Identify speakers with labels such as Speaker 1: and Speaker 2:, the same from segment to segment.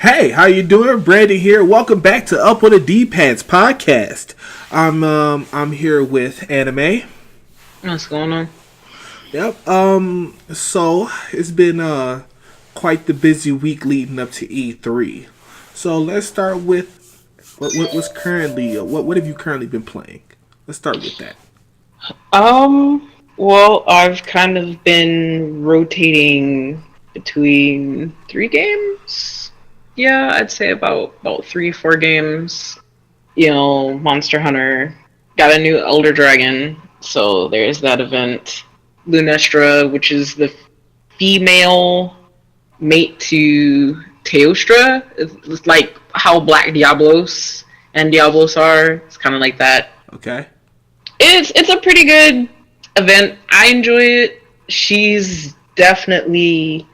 Speaker 1: Hey, how you doing? Brandon here. Welcome back to Up on the D-Pads podcast. I'm here with Anime.
Speaker 2: What's going on?
Speaker 1: Yep. So it's been quite the busy week leading up to E3. So let's start with what's currently what have you currently been playing? Let's start with that.
Speaker 2: Well, I've kind of been rotating between 3 games. Yeah, I'd say about 3, 4 games. Monster Hunter got a new Elder Dragon, so there's that event. Lunastra, which is the female mate to Teostra. It's like how Black Diablos and Diablos are. It's kind of like that.
Speaker 1: Okay.
Speaker 2: It's a pretty good event. I enjoy it. She's definitely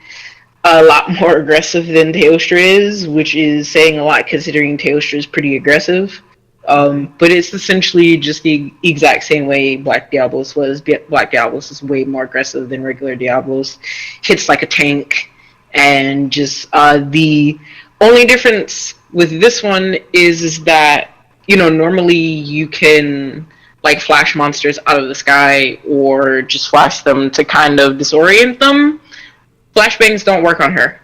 Speaker 2: a lot more aggressive than Teostra is, which is saying a lot considering Teostra is pretty aggressive. But it's essentially just the exact same way Black Diablos was. Black Diablos is way more aggressive than regular Diablos. Hits like a tank. And just the only difference with this one is that, normally you can like flash monsters out of the sky or just flash them to kind of disorient them. Flashbangs don't work on her.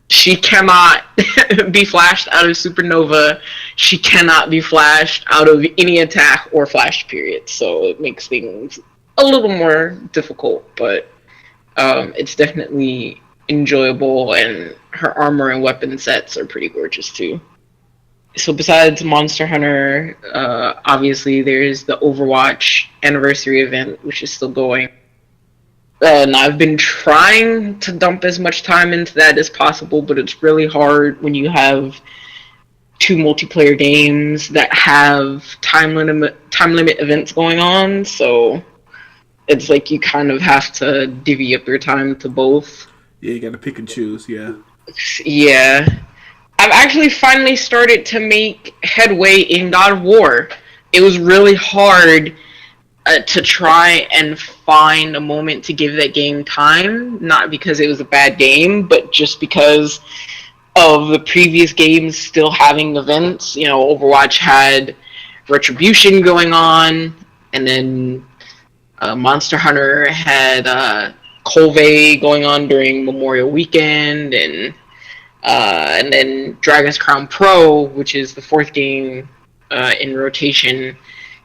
Speaker 2: She cannot be flashed out of supernova. She cannot be flashed out of any attack or flash period. So it makes things a little more difficult, but it's definitely enjoyable, and her armor and weapon sets are pretty gorgeous too. So besides Monster Hunter, obviously there's the Overwatch anniversary event, which is still going. And I've been trying to dump as much time into that as possible, but it's really hard when you have 2 multiplayer games that have time limit events going on. So it's like you kind of have to divvy up your time to both.
Speaker 1: Yeah, you gotta pick and choose. Yeah.
Speaker 2: Yeah. I've actually finally started to make headway in God of War. It was really hard to try and find a moment to give that game time, not because it was a bad game, but just because of the previous games still having events. Overwatch had Retribution going on, and then Monster Hunter had Colvey going on during Memorial Weekend, and then Dragon's Crown Pro, which is the 4th game in rotation,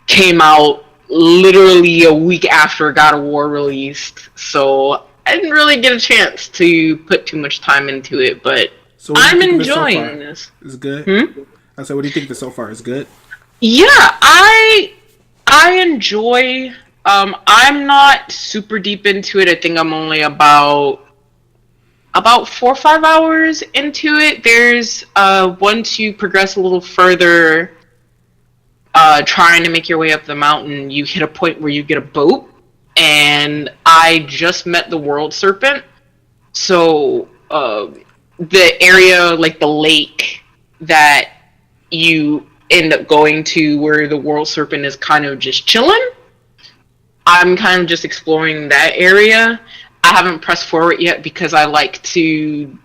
Speaker 2: came out literally a week after God of War released, so I didn't really get a chance to put too much time into it, but so I'm enjoying this.
Speaker 1: It's good? I said, what do you think of it so far? It's good?
Speaker 2: Yeah, I enjoy. I'm not super deep into it. I think I'm only about 4 or 5 hours into it. There's once you progress a little further, trying to make your way up the mountain, you hit a point where you get a boat, and I just met the World Serpent. So the area, like the lake that you end up going to where the World Serpent is kind of just chilling, I'm kind of just exploring that area. I haven't pressed forward yet because I like to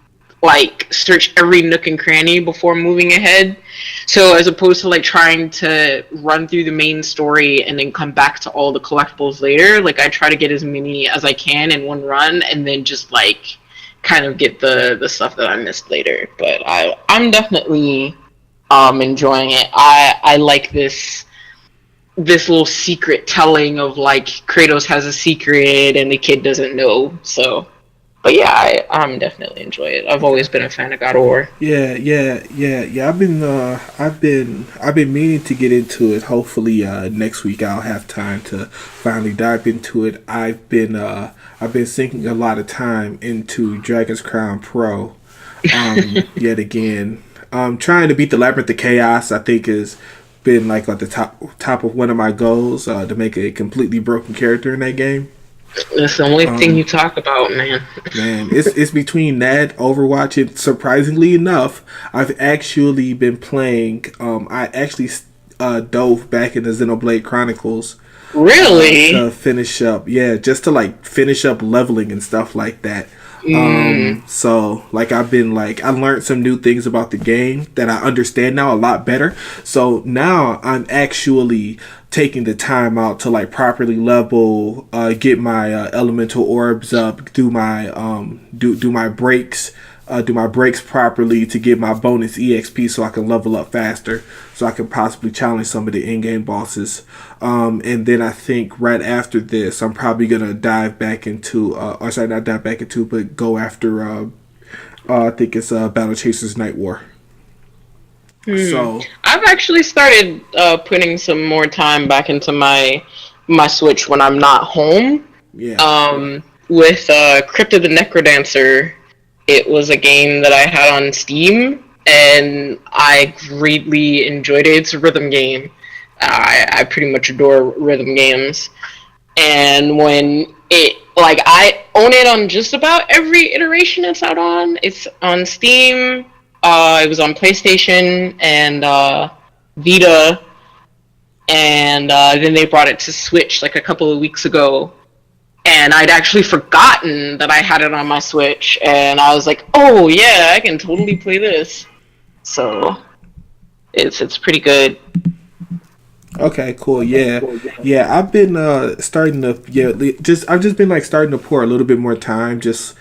Speaker 2: search every nook and cranny before moving ahead. So as opposed to trying to run through the main story and then come back to all the collectibles later, I try to get as many as I can in one run and then just kind of get the stuff that I missed later. But I'm definitely enjoying it. I like this little secret telling of Kratos has a secret and the kid doesn't know. So, but yeah, I'm definitely enjoying it. I've always been a fan of God of War.
Speaker 1: Yeah. I've been meaning to get into it. Hopefully, next week I'll have time to finally dive into it. I've been sinking a lot of time into Dragon's Crown Pro. Yet again, trying to beat the Labyrinth of Chaos, I think is been at the top of one of my goals, to make a completely broken character in that game.
Speaker 2: That's the only thing you talk about, man.
Speaker 1: Man, it's between that, Overwatch, and surprisingly enough, I've actually been playing. I actually dove back into Xenoblade Chronicles.
Speaker 2: Really?
Speaker 1: To finish up, just to finish up leveling and stuff like that.
Speaker 2: Mm.
Speaker 1: So like I've been like I learned some new things about the game that I understand now a lot better. So now I'm actually taking the time out to like properly level, get my elemental orbs up, do my breaks, do my breaks properly to get my bonus EXP so I can level up faster, so I can possibly challenge some of the in-game bosses. And then I think right after this, I'm probably gonna dive back into, or sorry, not dive back into, but go after. I think it's Battle Chasers Night War. So
Speaker 2: I've actually started putting some more time back into my Switch when I'm not home.
Speaker 1: yeah,
Speaker 2: With Crypt of the Necrodancer, it was a game that I had on Steam, and I greatly enjoyed it. It's a rhythm game. I pretty much adore rhythm games. And when I own it on just about every iteration it's out on. It's on Steam. It was on PlayStation and Vita, and then they brought it to Switch like a couple of weeks ago. And I'd actually forgotten that I had it on my Switch, and I was like, "Oh yeah, I can totally play this." So it's pretty good.
Speaker 1: okay, cool. Yeah, yeah. I've been starting to I've just been like starting to pour a little bit more time. Just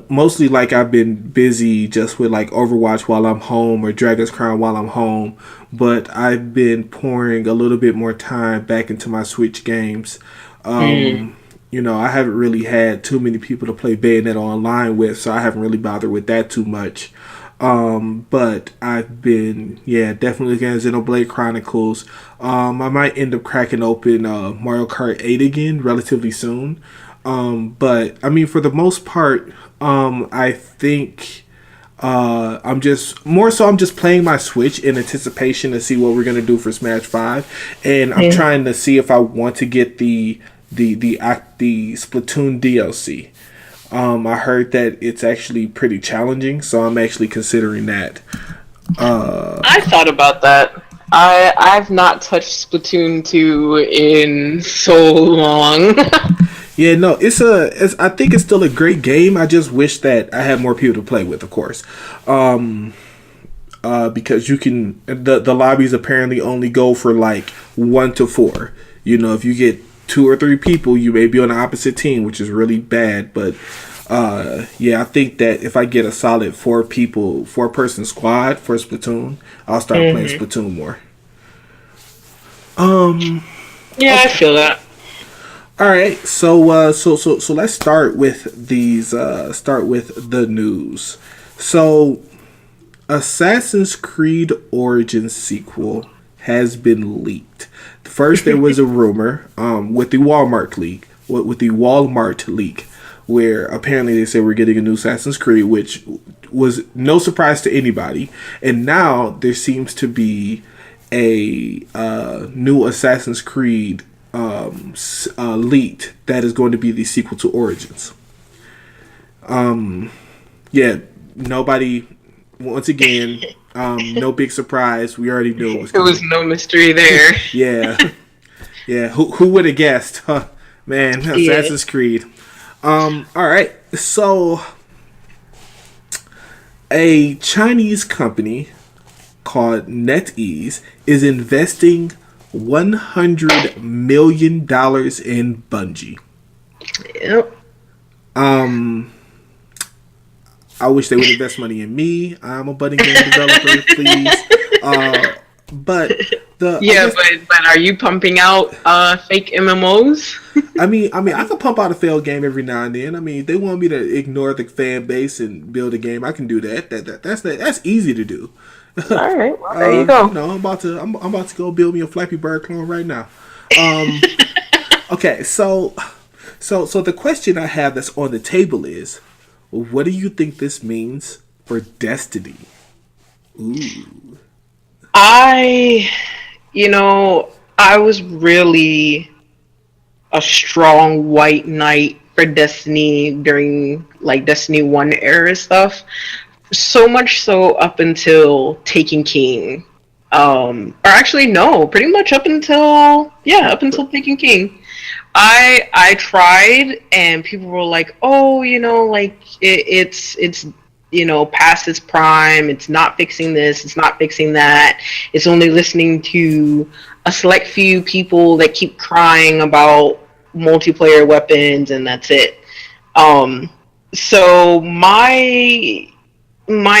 Speaker 1: mostly like I've been busy just with like Overwatch while I'm home or Dragon's Crown while I'm home. But I've been pouring a little bit more time back into my Switch games. You know, I haven't really had too many people to play Bayonetta online with, so I haven't really bothered with that too much. But I've been, definitely again Xenoblade Chronicles. I might end up cracking open Mario Kart 8 again relatively soon. But I mean, for the most part, I think I'm just playing my Switch in anticipation to see what we're gonna do for Smash 5, and I'm trying to see if I want to get the Splatoon DLC. I heard that it's actually pretty challenging, so I'm actually considering that.
Speaker 2: I thought about that. I've not touched Splatoon 2 in so long.
Speaker 1: Yeah, no, I think it's still a great game. I just wish that I had more people to play with, of course. Because the lobbies apparently only go for like 1 to 4. You know, if you get 2 or 3 people, you may be on the opposite team, which is really bad. But I think that if I get a solid 4-person squad for Splatoon, I'll start playing Splatoon more.
Speaker 2: Yeah, I feel that.
Speaker 1: All right, so let's start with these. Start with the news. So, Assassin's Creed Origins sequel has been leaked. First, there was a rumor with the Walmart leak, where apparently they said we're getting a new Assassin's Creed, which was no surprise to anybody. And now there seems to be a new Assassin's Creed leaked that is going to be the sequel to Origins. Nobody. Once again, no big surprise. We already knew it was coming.
Speaker 2: There was no mystery there.
Speaker 1: Yeah. Who would have guessed? Huh, man, Assassin's Creed. All right. So, a Chinese company called NetEase is investing $100 million in Bungie.
Speaker 2: Yep.
Speaker 1: I wish they would invest money in me. I'm a budding game developer, please. But
Speaker 2: are you pumping out fake MMOs?
Speaker 1: I mean, I can pump out a failed game every now and then. I mean, they want me to ignore the fan base and build a game. I can do that. That's easy to do.
Speaker 2: All right, well, there you go.
Speaker 1: No, I'm about to go build me a Flappy Bird clone right now. Okay, so the question I have that's on the table is, what do you think this means for Destiny? Ooh.
Speaker 2: I was really a strong white knight for Destiny during like Destiny 1 era stuff. So much so up until Taken King. Or actually no, pretty much up until Taken King. I tried, and people were like, "Oh, like it's past its prime. It's not fixing this. It's not fixing that. It's only listening to a select few people that keep crying about multiplayer weapons, and that's it." Um, so my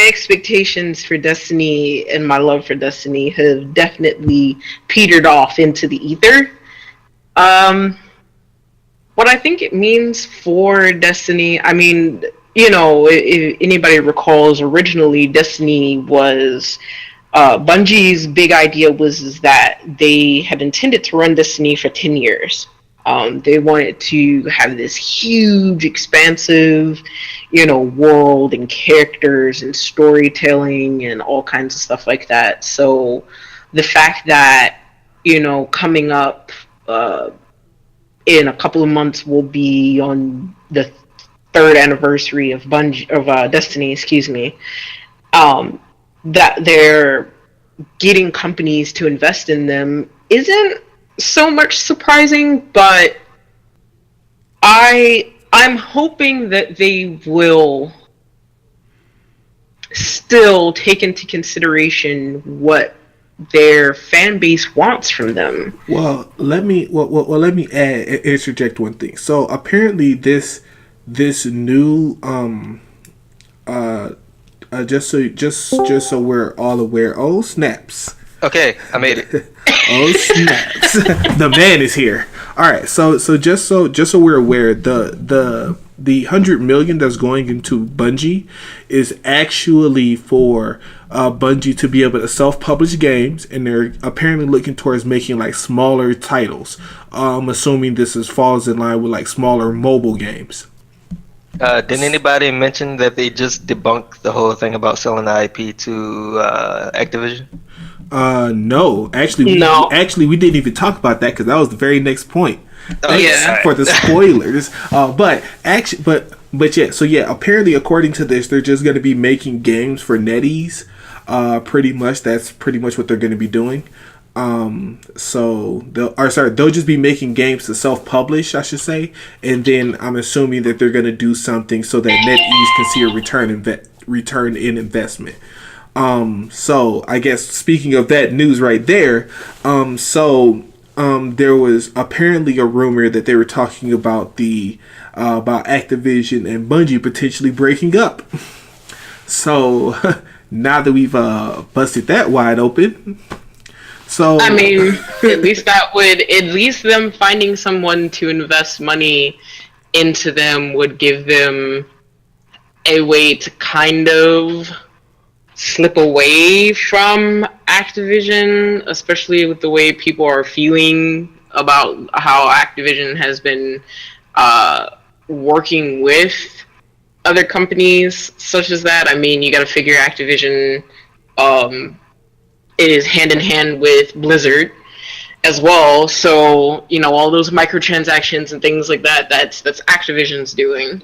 Speaker 2: expectations for Destiny and my love for Destiny have definitely petered off into the ether. Um, what I think it means for Destiny, I mean, if anybody recalls, originally Destiny was Bungie's big idea was is that they had intended to run Destiny for 10 years. They wanted to have this huge, expansive, world and characters and storytelling and all kinds of stuff like that. So the fact that, coming up in a couple of months will be on the third anniversary of Destiny, excuse me, that they're getting companies to invest in them isn't so much surprising, but I'm hoping that they will still take into consideration what their fan base wants from them.
Speaker 1: Well, let me interject one thing. So apparently this new just so we're all aware. Oh snaps!
Speaker 3: Okay, I made it.
Speaker 1: Oh snaps! The man is here. All right, so just so we're aware, the 100 million that's going into Bungie is actually for Bungie to be able to self-publish games, and they're apparently looking towards making like smaller titles. Assuming falls in line with like smaller mobile games.
Speaker 3: Didn't anybody mention that they just debunked the whole thing about selling the IP to Activision?
Speaker 1: No, actually, we didn't even talk about that because that was the very next point.
Speaker 2: Yeah.
Speaker 1: For the spoilers. But yeah. So yeah, apparently, according to this, they're just going to be making games for NetEase. Pretty much, that's pretty much what they're going to be doing. They'll just be making games to self-publish, I should say, and then I'm assuming that they're going to do something so that NetEase can see a return in investment. So I guess speaking of that news right there, there was apparently a rumor that they were talking about about Activision and Bungie potentially breaking up. So now that we've busted that wide open, so
Speaker 2: I mean, at least them finding someone to invest money into them would give them a way to kind of slip away from Activision, especially with the way people are feeling about how Activision has been working with other companies such as that. I mean, you got to figure Activision is hand in hand with Blizzard as well. So, all those microtransactions and things like that, that's Activision's doing.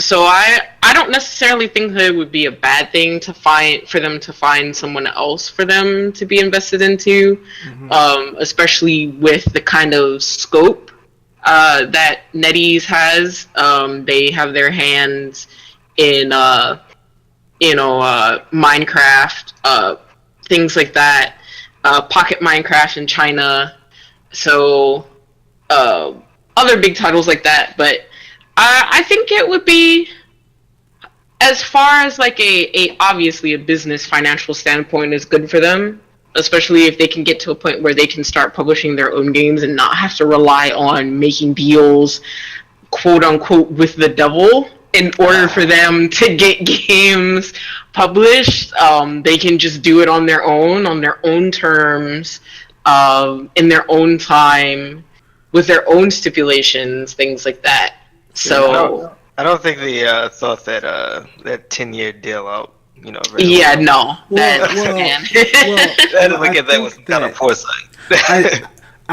Speaker 2: So I don't necessarily think that it would be a bad thing for them to find someone else for them to be invested into, especially with the kind of scope that NetEase has. They have their hands in Minecraft, things like that, Pocket Minecraft in China, so other big titles like that. But I think it would be, as far as like obviously a business financial standpoint, is good for them, especially if they can get to a point where they can start publishing their own games and not have to rely on making deals, quote unquote, with the devil in order for them to get games published. They can just do it on their own terms, in their own time, with their own stipulations, things like that. So
Speaker 3: I don't think they thought that 10-year deal out. Really
Speaker 2: yeah, well. No.
Speaker 3: I look at that with kind of foresight.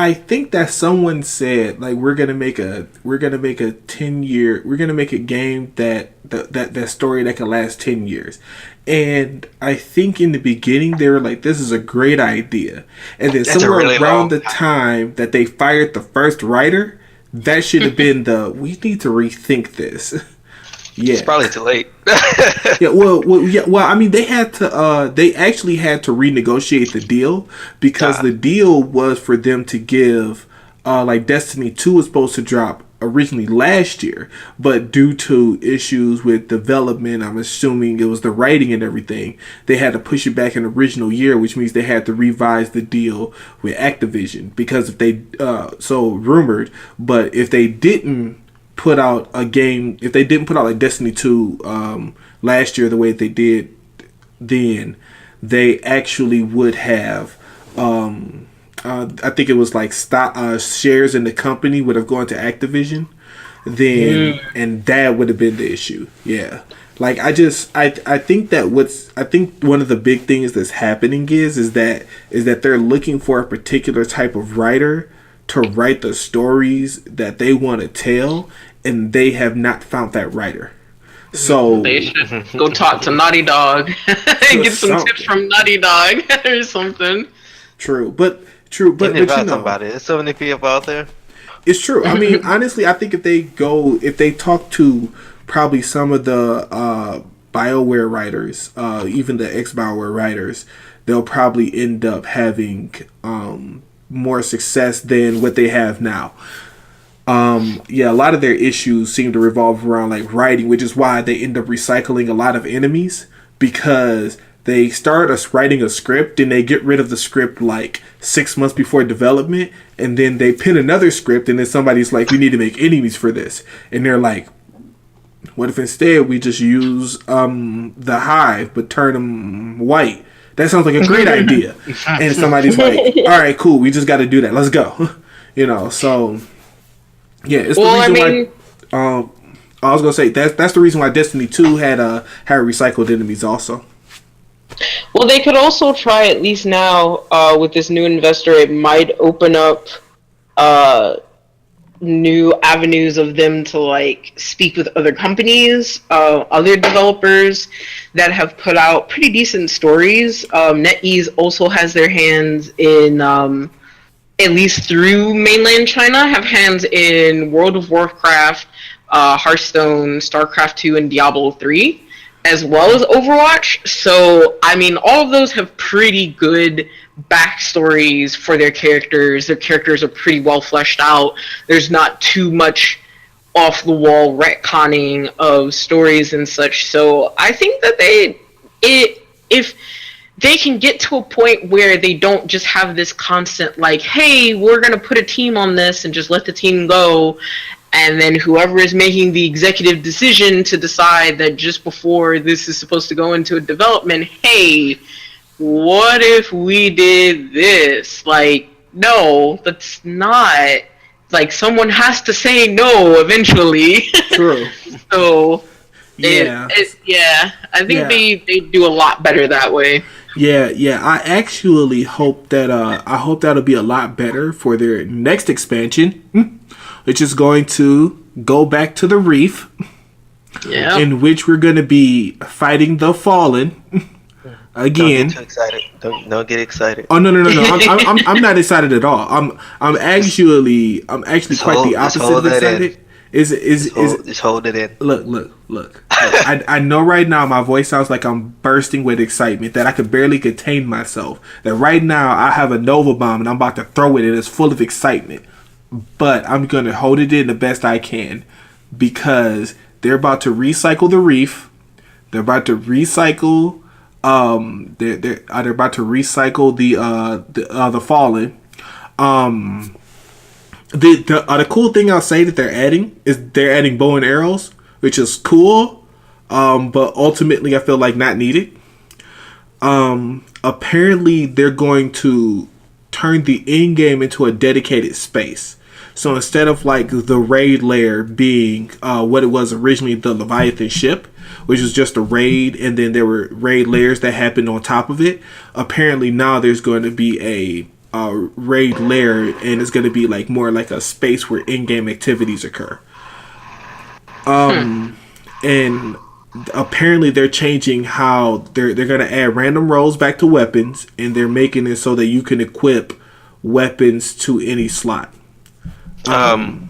Speaker 1: I think that someone said like we're gonna make a 10-year, we're gonna make a game that story that can last 10 years. And I think in the beginning they were like, this is a great idea. And then
Speaker 3: That's
Speaker 1: somewhere
Speaker 3: really
Speaker 1: around the
Speaker 3: long
Speaker 1: time that they fired the first writer, that should have been we need to rethink this. Yeah.
Speaker 3: It's probably too late.
Speaker 1: Yeah, well, I mean, they had to. They actually had to renegotiate the deal because the deal was for them to give, like Destiny 2 was supposed to drop originally last year, but due to issues with development, I'm assuming it was the writing and everything, they had to push it back an original year, which means they had to revise the deal with Activision because if they, so rumored, but if they didn't put out a game, if they didn't put out like Destiny 2 last year the way they did then, they actually would have I think it was like stock shares in the company would have gone to Activision then, and that would have been the issue. Yeah. Like I think that I think one of the big things that's happening is that they're looking for a particular type of writer to write the stories that they want to tell, and they have not found that writer. So
Speaker 2: they should go talk to Naughty Dog and get some tips from Naughty Dog or something.
Speaker 1: True, but you know,
Speaker 3: somebody. There's so many people out there.
Speaker 1: It's true. I mean, honestly, I think if they talk to probably some of the BioWare writers, even the ex-BioWare writers, they'll probably end up having more success than what they have now. Yeah, a lot of their issues seem to revolve around like writing, which is why they end up recycling a lot of enemies, because they start us writing a script and they get rid of the script like 6 months before development, and then they pin another script and then somebody's like, we need to make enemies for this, and they're like, what if instead we just use the Hive but turn them white? That sounds like a great idea. And somebody's like, all right, cool, we just got to do that, let's go. You know, so yeah, it's the reason why I was gonna say that's the reason why Destiny 2 had recycled enemies also.
Speaker 2: Well, they could also try, at least now, with this new investor, it might open up new avenues of them to like speak with other companies, other developers that have put out pretty decent stories. NetEase also has their hands in, at least through mainland China, have hands in World of Warcraft, Hearthstone, StarCraft 2, and Diablo 3. As well as Overwatch. So, I mean, all of those have pretty good backstories for their characters. Their characters are pretty well fleshed out. There's not too much off-the-wall retconning of stories and such. So, I think that if they can get to a point where they don't just have this constant, like, hey, we're going to put a team on this and just let the team go, and then whoever is making the executive decision to decide that just before this is supposed to go into a development, hey, what if we did this? Like, no, that's not. Like, someone has to say no eventually.
Speaker 1: True.
Speaker 2: So,
Speaker 1: yeah.
Speaker 2: I think they do a lot better that way.
Speaker 1: Yeah. I actually hope that'll be a lot better for their next expansion, which is going to go back to the Reef, in which we're going to be fighting the Fallen again.
Speaker 3: Don't get too excited. Don't get excited.
Speaker 1: Oh no! I'm not excited at all. I'm actually quite the opposite of excited.
Speaker 3: Just hold it in.
Speaker 1: Look. I know right now my voice sounds like I'm bursting with excitement, that I could barely contain myself. That right now I have a Nova Bomb and I'm about to throw it and it's full of excitement. But I'm going to hold it in the best I can, because they're about to recycle the Reef. They're about to recycle they're about to recycle the Fallen. The cool thing I'll say that they're adding bow and arrows, which is cool, but ultimately I feel like not needed. Apparently they're going to turn the end game into a dedicated space. So instead of like the raid lair being what it was originally, the Leviathan ship, which was just a raid, and then there were raid lairs that happened on top of it, apparently now there's going to be raid lair, and it's going to be like more like a space where in-game activities occur. And apparently they're changing how they're going to add random rolls back to weapons, and they're making it so that you can equip weapons to any slot.
Speaker 3: I'm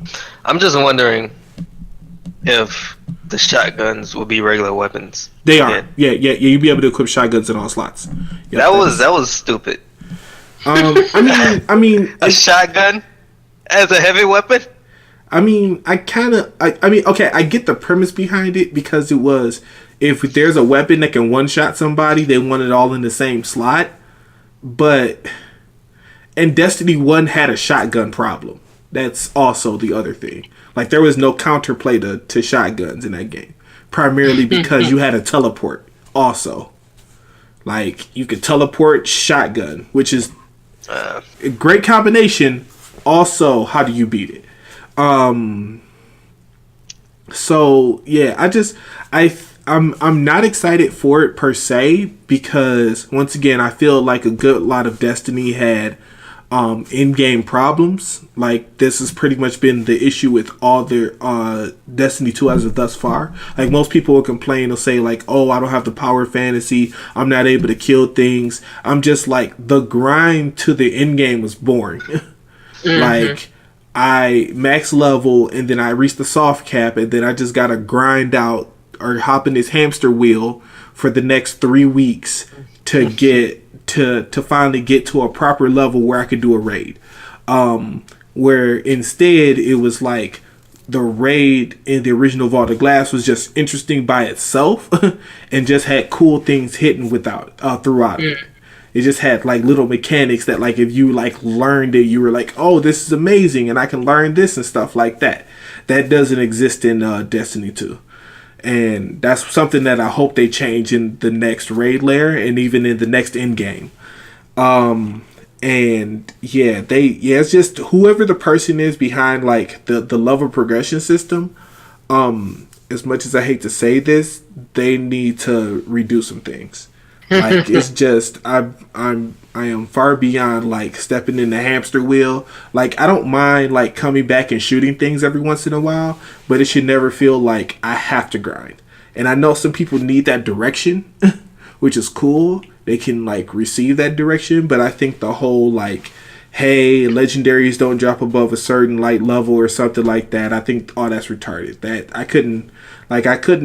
Speaker 3: just wondering if the shotguns will be regular weapons.
Speaker 1: They are. Yeah. You'll be able to equip shotguns in all slots. Yep,
Speaker 3: that was stupid.
Speaker 1: I mean,
Speaker 3: a shotgun as a heavy weapon.
Speaker 1: I mean, okay, I get the premise behind it, because it was, if there's a weapon that can one-shot somebody, they want it all in the same slot. But, and Destiny 1 had a shotgun problem. That's also the other thing. Like, there was no counterplay to shotguns in that game. Primarily because you had a teleport also. Like, you could teleport shotgun, which is a great combination. Also, how do you beat it? So yeah, I'm not excited for it per se, because once again, I feel like a good lot of Destiny had in-game problems. Like, this has pretty much been the issue with all their Destiny 2 as of thus far. Like, most people will complain, they'll say like, oh, I don't have the power of fantasy, I'm not able to kill things. I'm just like, the grind to the in-game was boring. Like, I max level, and then I reach the soft cap, and then I just gotta grind out or hop in this hamster wheel for the next 3 weeks to get to finally get to a proper level where I could do a raid. Where instead it was like the raid in the original Vault of Glass was just interesting by itself and just had cool things hidden throughout it. It just had like little mechanics that, like, if you like learned it, you were like, oh, this is amazing, and I can learn this and stuff like that. That doesn't exist in Destiny 2. And that's something that I hope they change in the next raid lair and even in the next end game. And it's just whoever the person is behind like the level progression system. As much as I hate to say this, they need to redo some things. Like, it's just I am far beyond like stepping in the hamster wheel. Like, I don't mind like coming back and shooting things every once in a while, but it should never feel like I have to grind. And I know some people need that direction, which is cool. They can like receive that direction, but I think the whole like, hey, legendaries don't drop above a certain light level or something like that, I think all that's retarded. That I couldn't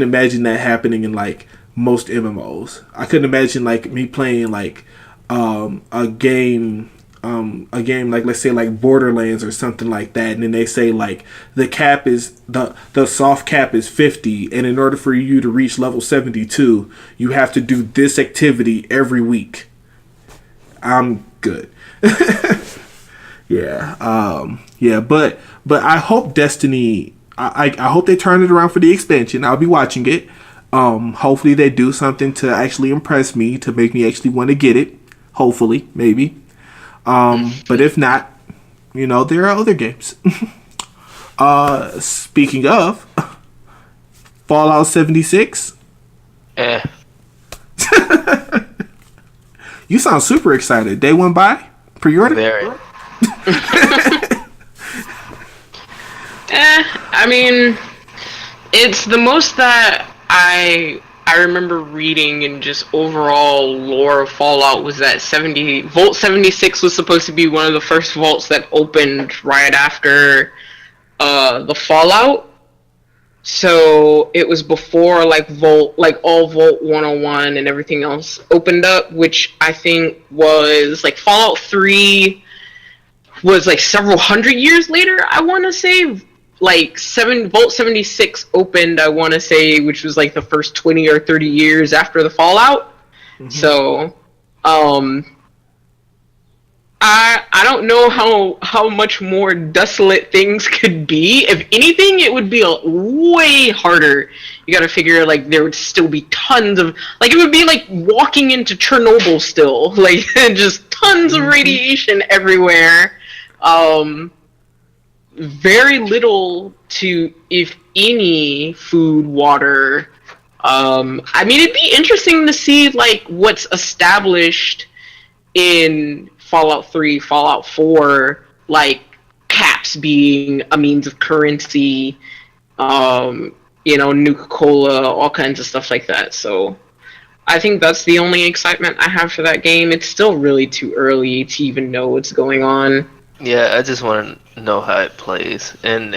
Speaker 1: imagine that happening in like most MMOs. I couldn't imagine like me playing like a game like, let's say like Borderlands or something like that, and then they say like the cap is the soft cap is 50, and in order for you to reach level 72 you have to do this activity every week. I'm good. But I hope Destiny, I hope they turn it around for the expansion. I'll be watching it. Hopefully they do something to actually impress me, to make me actually want to get it. Hopefully, maybe. But if not, there are other games. Speaking of Fallout 76. You sound super excited. Day went by? Pre-order?
Speaker 3: Very.
Speaker 2: I mean, it's the most that I remember reading, and just overall lore of Fallout was that Vault 76 was supposed to be one of the first vaults that opened right after the Fallout. So it was before like all Vault 101 and everything else opened up, which I think was like Fallout 3 was like several hundred years later, I want to say. Like Vault 76 opened, I want to say, which was like the first 20 or 30 years after the Fallout. Mm-hmm. So, I don't know how much more desolate things could be. If anything, it would be way harder. You got to figure like there would still be tons of like it would be like walking into Chernobyl still, like just tons of radiation everywhere. Very little to, if any, food, water. I mean, it'd be interesting to see like what's established in Fallout 3, Fallout 4, like caps being a means of currency, Nuka-Cola, all kinds of stuff like that. So I think that's the only excitement I have for that game. It's still really too early to even know what's going on.
Speaker 3: Yeah, I just want to know how it plays, and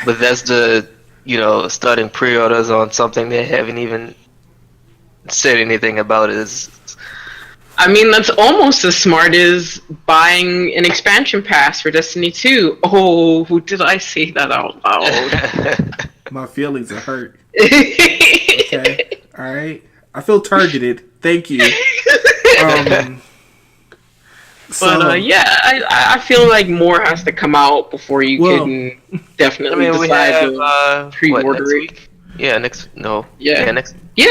Speaker 3: Bethesda, starting pre-orders on something they haven't even said anything about is.
Speaker 2: I mean, that's almost as smart as buying an expansion pass for Destiny 2. Oh, did I say that out loud?
Speaker 1: My feelings are hurt. Okay, all right. I feel targeted. Thank you.
Speaker 2: I feel like more has to come out before you can definitely decide to pre-order it.
Speaker 3: Next.
Speaker 2: Yeah,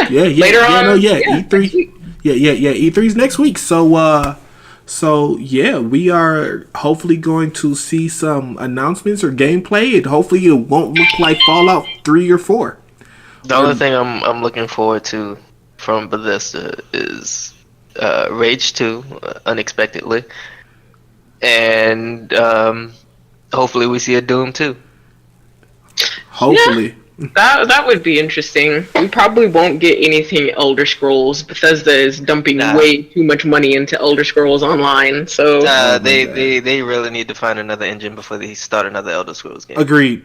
Speaker 2: later on.
Speaker 1: E3. E3's next week. So we are hopefully going to see some announcements or gameplay, and hopefully it won't look like Fallout 3 or 4.
Speaker 3: The only thing I'm looking forward to from Bethesda is Rage 2, unexpectedly, and hopefully we see a Doom 2.
Speaker 1: Hopefully.
Speaker 2: Yeah, that would be interesting. We probably won't get anything Elder Scrolls. Bethesda is dumping way too much money into Elder Scrolls Online, so
Speaker 3: they really need to find another engine before they start another Elder Scrolls game.
Speaker 1: Agreed.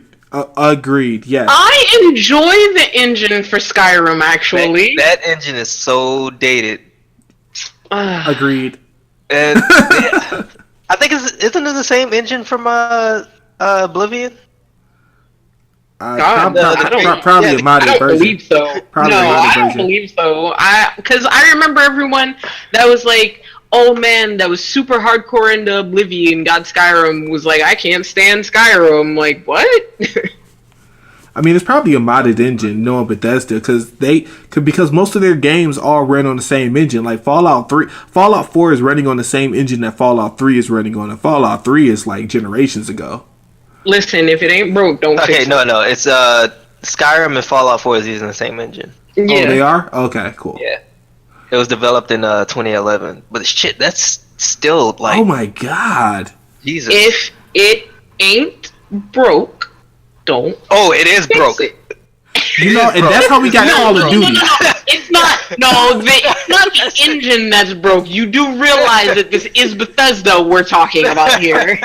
Speaker 1: Yes.
Speaker 2: I enjoy the engine for Skyrim. Actually,
Speaker 3: that engine is so dated.
Speaker 1: Agreed.
Speaker 3: And I think isn't it the same engine from Oblivion?
Speaker 1: Probably a modded version.
Speaker 2: I don't believe so. I don't believe so. Because I remember everyone that was like, "Oh man, that was super hardcore into Oblivion, got Skyrim." Was like, "I can't stand Skyrim." Like, what?
Speaker 1: I mean, it's probably a modded engine, knowing Bethesda, because most of their games all run on the same engine. Like Fallout 4 is running on the same engine that Fallout 3 is running on, and Fallout 3 is like generations ago.
Speaker 2: Listen, if it ain't broke, don't fix it.
Speaker 3: No, it's Skyrim and Fallout 4 is using the same engine.
Speaker 2: Yeah.
Speaker 1: Oh, they are? Okay, cool.
Speaker 3: Yeah. It was developed in 2011. But shit, that's still like...
Speaker 1: Oh my god.
Speaker 3: Jesus.
Speaker 2: If it ain't broke, don't
Speaker 3: it is broke.
Speaker 2: it.
Speaker 1: And that's how we got Call of Duty.
Speaker 2: It's not. It's not the engine that's broke. You do realize that this is Bethesda we're talking about here.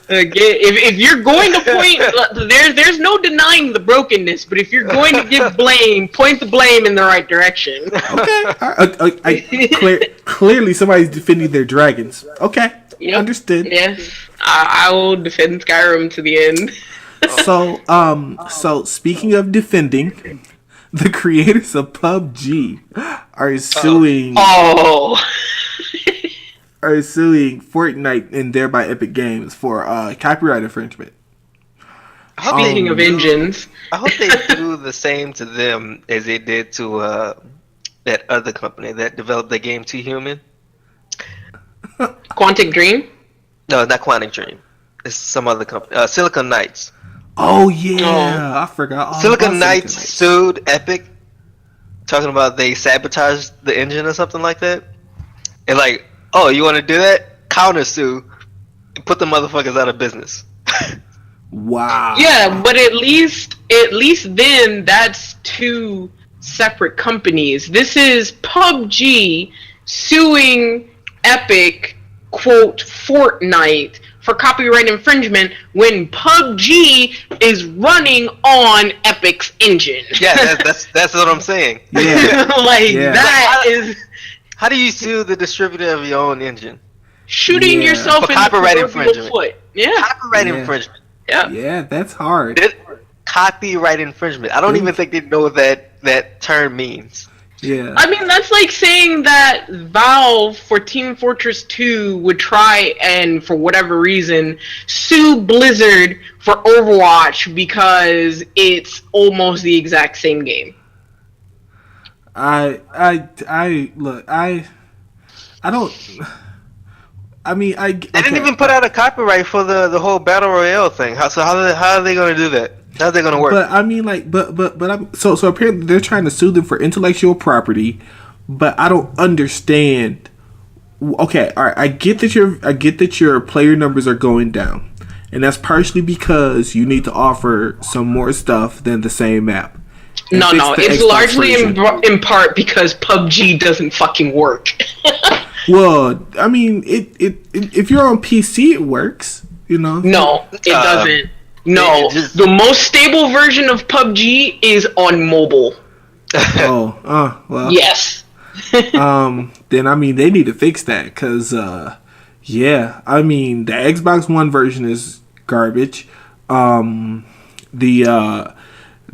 Speaker 2: If you're going to point, there's no denying the brokenness. But if you're going to give blame, point the blame in the right direction.
Speaker 1: Okay. Clearly, somebody's defending their dragons. Okay, yep. Understood.
Speaker 2: Yes, I will defend Skyrim to the end.
Speaker 1: So speaking of defending, the creators of PUBG are suing. Are suing Fortnite and thereby Epic Games for copyright infringement.
Speaker 2: Speaking of engines,
Speaker 3: I hope they do the same to them as they did to that other company that developed the game Too Human.
Speaker 2: Quantic Dream?
Speaker 3: No, not Quantic Dream. It's some other company. Silicon Knights.
Speaker 1: Oh yeah, I forgot.
Speaker 3: Silicon Knights sued Epic, talking about they sabotaged the engine or something like that. And like, oh, you want to do that? Counter sue, and put the motherfuckers out of business.
Speaker 1: Wow.
Speaker 2: Yeah, but at least then that's two separate companies. This is PUBG suing Epic, quote, Fortnite, for copyright infringement when PUBG is running on Epic's engine.
Speaker 3: Yeah, that's what I'm saying.
Speaker 1: Yeah.
Speaker 2: That is...
Speaker 3: How do you sue the distributor of your own engine?
Speaker 2: Shooting yourself in
Speaker 3: copyright
Speaker 2: the
Speaker 3: infringement.
Speaker 2: Foot. Yeah.
Speaker 3: Copyright infringement.
Speaker 2: Yeah.
Speaker 1: Yeah, that's hard.
Speaker 3: Copyright infringement. I don't even think they know what that term means.
Speaker 1: Yeah.
Speaker 2: I mean, that's like saying that Valve for Team Fortress 2 would try and, for whatever reason, sue Blizzard for Overwatch because it's almost the exact same game.
Speaker 1: I
Speaker 3: didn't even put out a copyright for the whole battle royale thing. How are they going to do that? How's that going to work?
Speaker 1: But I mean, so apparently they're trying to sue them for intellectual property, but I don't understand okay, all right. I get that your player numbers are going down, and that's partially because you need to offer some more stuff than the same map.
Speaker 2: No, it's
Speaker 1: Xbox
Speaker 2: largely
Speaker 1: version.
Speaker 2: in part because PUBG doesn't fucking work.
Speaker 1: Well, I mean, if you're on PC, it works. You know.
Speaker 2: No, it doesn't. No, the most stable version of PUBG is on mobile.
Speaker 1: Well.
Speaker 2: Yes.
Speaker 1: Then I mean they need to fix that because yeah, I mean the Xbox One version is garbage.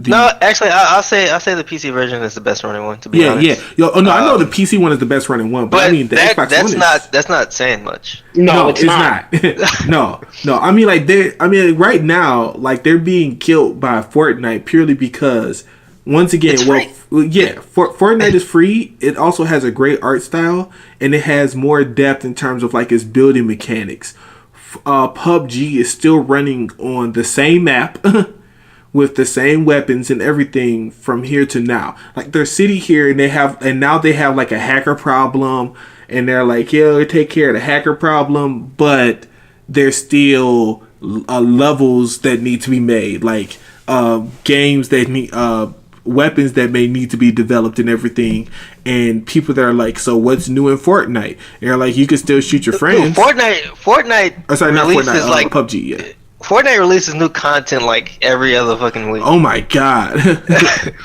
Speaker 3: No, actually, I'll say the PC version is the best running one. To be honest,
Speaker 1: yeah. I know the PC one is the best running one, but I mean the Xbox One is
Speaker 3: that's not saying much.
Speaker 2: No, it's not.
Speaker 1: No. I mean right now, like they're being killed by Fortnite purely because once again, Fortnite is free. It also has a great art style and it has more depth in terms of like its building mechanics. PUBG is still running on the same map. With the same weapons and everything from here to now. Like they're sitting here and now they have like a hacker problem and they're like, yeah, take care of the hacker problem, but there's still levels that need to be made, like games that need weapons that may need to be developed and everything, and people that are like, so what's new in Fortnite? And they're like, you can still shoot your friends.
Speaker 3: Fortnite.
Speaker 1: Oh, sorry, not
Speaker 3: releases
Speaker 1: Fortnite. PUBG. Yeah.
Speaker 3: Fortnite releases new content like every other fucking week.
Speaker 1: Oh my god!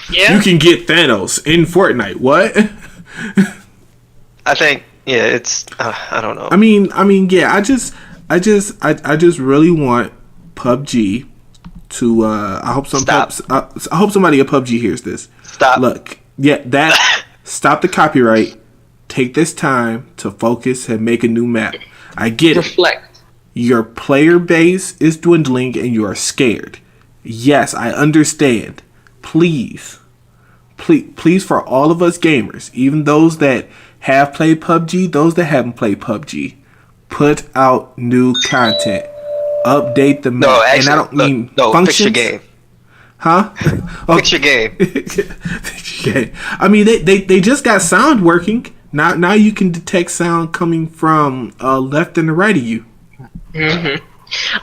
Speaker 2: Yeah,
Speaker 1: you can get Thanos in Fortnite. What?
Speaker 3: I think it's I don't know.
Speaker 1: I mean, yeah. I just really want PUBG to. I hope I hope somebody at PUBG hears this.
Speaker 3: Stop.
Speaker 1: Look, stop the copyright. Take this time to focus and make a new map. I get
Speaker 2: reflect.
Speaker 1: Your player base is dwindling and you are scared. Yes, I understand. Please, for all of us gamers, even those that have played PUBG, those that haven't played PUBG, put out new content. Update the map.
Speaker 3: No, actually,
Speaker 1: and I don't mean functions.
Speaker 3: Fix your game.
Speaker 1: Huh?
Speaker 3: Fix your game.
Speaker 1: Fix your game. I mean, they just got sound working. Now you can detect sound coming from left and the right of you.
Speaker 2: Mm-hmm.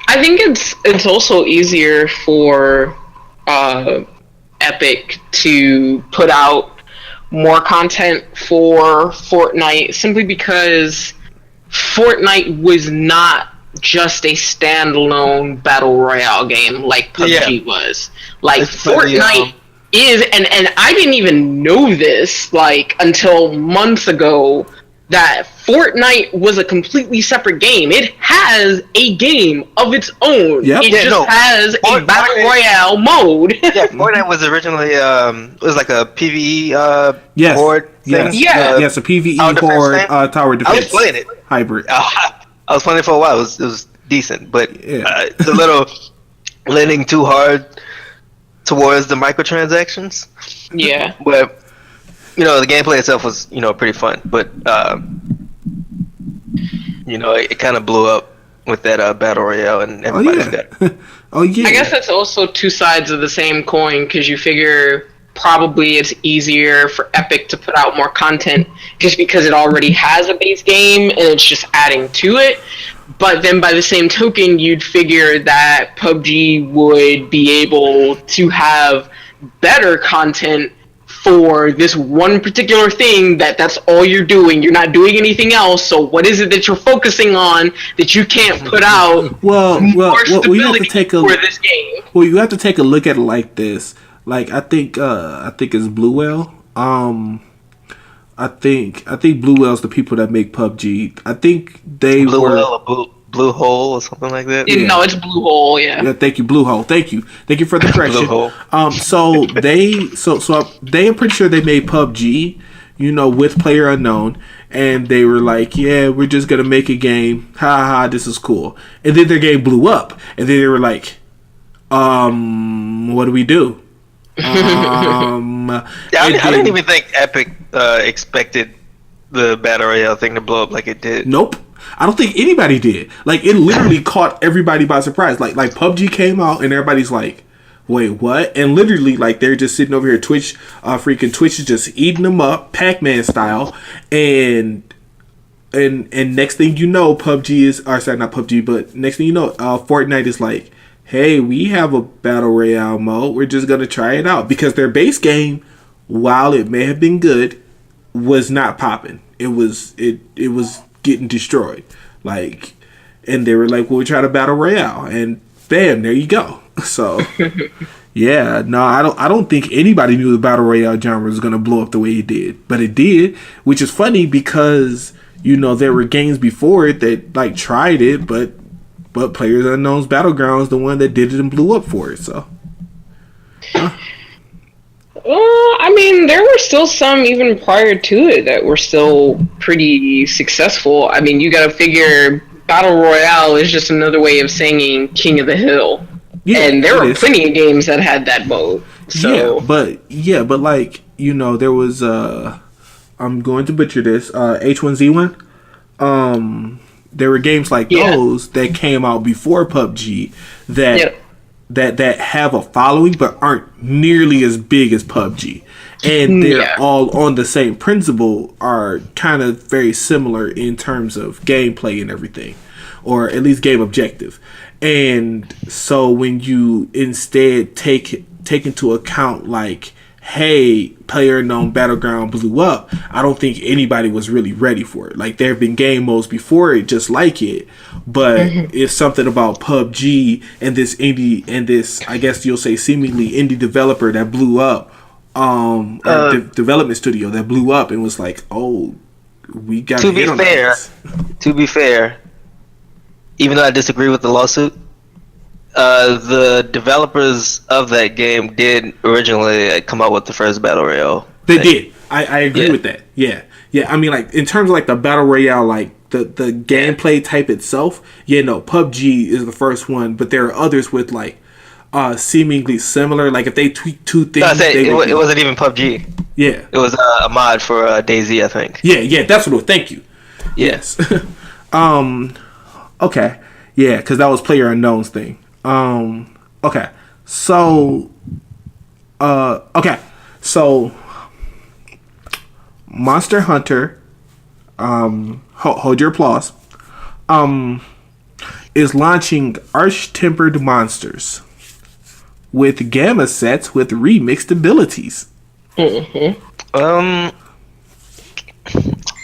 Speaker 2: I think it's also easier for Epic to put out more content for Fortnite simply because Fortnite was not just a standalone battle royale game like PUBG was. Like Fortnite is, and I didn't even know this like until months ago, that Fortnite was a completely separate game. It has a game of its own.
Speaker 1: Yep.
Speaker 2: It has a battle royale mode.
Speaker 3: Yeah, Fortnite was originally it was like a PvE horde thing.
Speaker 1: Yes, a PvE horde tower defense.
Speaker 3: I was playing it
Speaker 1: hybrid.
Speaker 3: I was playing it for a while. It was decent, but it's a little leaning too hard towards the microtransactions.
Speaker 2: Yeah,
Speaker 3: but the gameplay itself was pretty fun, but it kind of blew up with that battle royale, and everybody's got it.
Speaker 1: Oh yeah.
Speaker 2: I guess that's also two sides of the same coin, because you figure probably it's easier for Epic to put out more content just because it already has a base game and it's just adding to it. But then by the same token, you'd figure that PUBG would be able to have better content for this one particular thing that's all you're doing. You're not doing anything else. So what is it that you're focusing on that you can't put out?
Speaker 1: Well, you have to take
Speaker 2: for this game.
Speaker 1: Well, you have to take a look at it like this. Like I think it's Blue Whale. I think Blue Whale's the people that make PUBG. I think they
Speaker 3: Blue Whale or Blue Hole or something like that.
Speaker 2: No, it's Blue Hole. Yeah.
Speaker 1: Thank you, Blue Hole. Thank you for the correction.
Speaker 3: Blue Hole.
Speaker 1: So they are pretty sure they made PUBG, with Player Unknown, and they were like, yeah, we're just gonna make a game. Ha ha, this is cool. And then their game blew up, and then they were like, what do we do?
Speaker 3: I didn't even think Epic expected the Battle Royale thing to blow up like it did.
Speaker 1: Nope. I don't think anybody did. Like, it literally caught everybody by surprise. Like PUBG came out and everybody's like, wait, what? And literally, like, they're just sitting over here, Twitch is just eating them up, Pac-Man style, and and next thing you know, PUBG is, or sorry, not PUBG, but next thing you know, Fortnite is like, hey, we have a battle royale mode. We're just gonna try it out because their base game, while it may have been good, was not popping. It was getting destroyed. Like, and they were like, well, we'll try to battle royale, and bam, there you go. So, yeah, no, I don't think anybody knew the battle royale genre was gonna blow up the way it did, but it did, which is funny because there were games before it that like tried it, but Players Unknown's Battlegrounds the one that did it and blew up for it. So,
Speaker 2: I mean, there were still some even prior to it that were still pretty successful. I mean, you got to figure Battle Royale is just another way of saying King of the Hill. Yeah, and there were plenty of games that had that mode. So.
Speaker 1: But like, there was I'm going to butcher this, H1Z1. There were games like those that came out before PUBG that have a following but aren't nearly as big as PUBG. And they're all on the same principle, are kind of very similar in terms of gameplay and everything, or at least game objective. And so when you instead take into account like, hey, PlayerUnknown Battleground blew up, I don't think anybody was really ready for it. Like, there have been game modes before it just like it, but it's something about PUBG and this I guess you'll say seemingly indie developer that blew up, development studio that blew up and was like, oh, we got to hit on this.
Speaker 3: To be fair, even though I disagree with the lawsuit, the developers of that game did originally come up with the first Battle Royale.
Speaker 1: They did. I agree with that. Yeah. I mean, like, in terms of like the Battle Royale, like the gameplay type itself, PUBG is the first one, but there are others with like seemingly similar. Like, if they tweak two things,
Speaker 3: it wasn't even PUBG.
Speaker 1: Yeah, it
Speaker 3: was a mod for DayZ, I think.
Speaker 1: Yeah, that's what. Thank you.
Speaker 3: Yes.
Speaker 1: Okay. Yeah, because that was PlayerUnknown's thing. Okay. So Monster Hunter, hold your applause, is launching Arch-Tempered Monsters with gamma sets with remixed abilities.
Speaker 3: I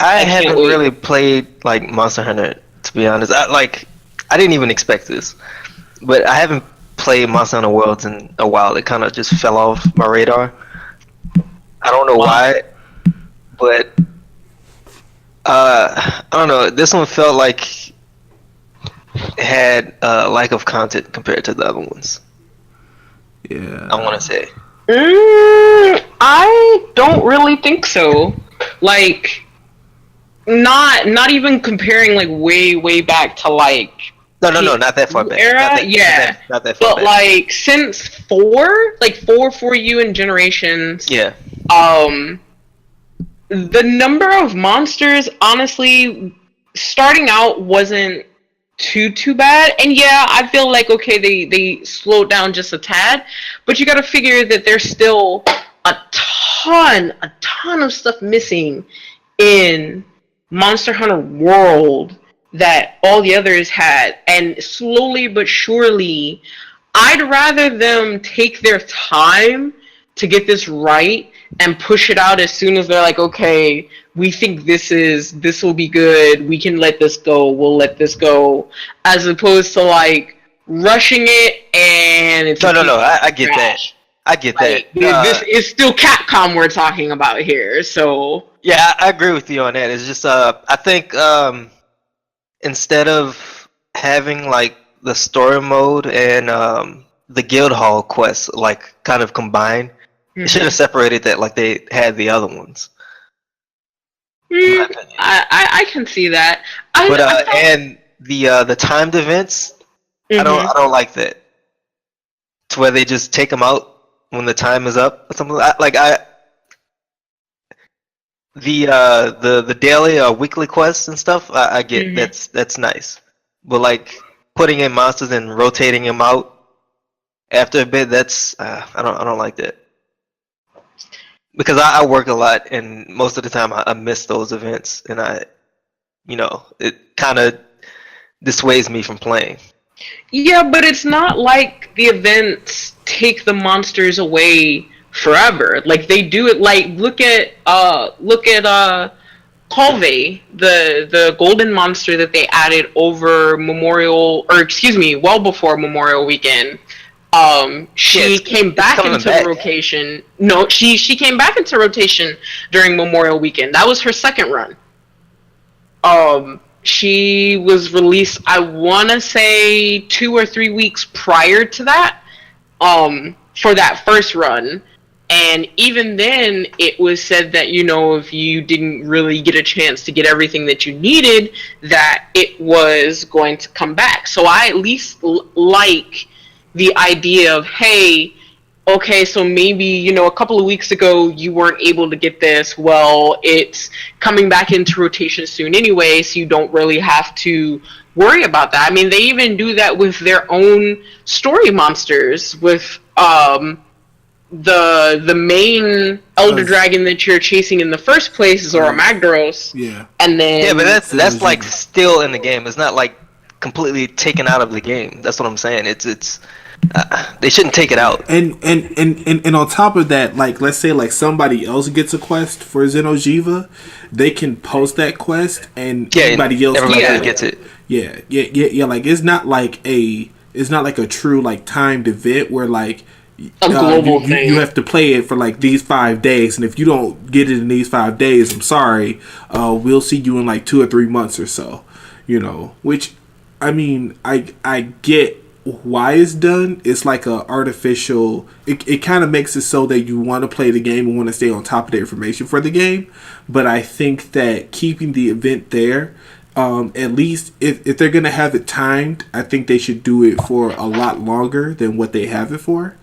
Speaker 3: haven't really played like Monster Hunter, to be honest. I didn't even expect this, but I haven't played Monster Hunter Worlds in a while. It kind of just fell off my radar. I don't know why, but I don't know. This one felt like it had a lack of content compared to the other ones.
Speaker 1: Yeah,
Speaker 3: I want to say.
Speaker 2: I don't really think so. Like, not even comparing like way back to like.
Speaker 3: No, not that far back.
Speaker 2: Era,
Speaker 3: not that far
Speaker 2: but
Speaker 3: back.
Speaker 2: like since four for you and Generations.
Speaker 3: Yeah.
Speaker 2: The number of monsters, honestly, starting out wasn't too bad, and yeah, I feel like okay, they slowed down just a tad, but you got to figure that there's still a ton of stuff missing in Monster Hunter World that all the others had, and slowly but surely, I'd rather them take their time to get this right and push it out as soon as they're like, okay, we think this will be good, we can let this go, we'll let this go, as opposed to like rushing it and it's
Speaker 3: no, I get that. I get that.
Speaker 2: This is still Capcom we're talking about here, so
Speaker 3: yeah, I agree with you on that. It's just I think instead of having like the story mode and the guild hall quests like kind of combined, they should have separated that like they had the other ones.
Speaker 2: I can see that.
Speaker 3: And the timed events, I don't like that. To where they just take them out when the time is up or something. The daily weekly quests and stuff. I get that's nice, but like putting in monsters and rotating them out after a bit, that's I don't like that. Because I work a lot, and most of the time I miss those events, and it kind of dissuades me from playing.
Speaker 2: Yeah, but it's not like the events take the monsters away forever. Like they do it. Like look at Colve, the golden monster that they added over Memorial, or excuse me, well before Memorial Weekend. She came back into rotation. No, she came back into rotation during Memorial Weekend. That was her second run. She was released, I want to say 2 or 3 weeks prior to that, for that first run. And even then, it was said that, if you didn't really get a chance to get everything that you needed, that it was going to come back. So I at least like the idea of, hey, okay, so maybe, a couple of weeks ago you weren't able to get this. Well, it's coming back into rotation soon anyway, so you don't really have to worry about that. I mean, they even do that with their own story monsters, with the main Elder Dragon that you're chasing in the first place is Oromagdaros.
Speaker 1: Yeah.
Speaker 2: And then...
Speaker 3: Yeah, but that's like still in the game. It's not like completely taken out of the game. That's what I'm saying. It's they shouldn't take it out.
Speaker 1: And on top of that, like, let's say like somebody else gets a quest for Xeno'jiiva, they can post that quest and everybody else
Speaker 3: gets it.
Speaker 1: Yeah. Like it's not like a true like timed event where like
Speaker 2: a global thing.
Speaker 1: You have to play it for like these 5 days, and if you don't get it in these 5 days, I'm sorry, we'll see you in like 2 or 3 months or so. Which I mean, I get why it's done. It's like a artificial, it kind of makes it so that you want to play the game and want to stay on top of the information for the game. But I think that keeping the event there, at least if they're gonna have it timed, I think they should do it for a lot longer than what they have it for.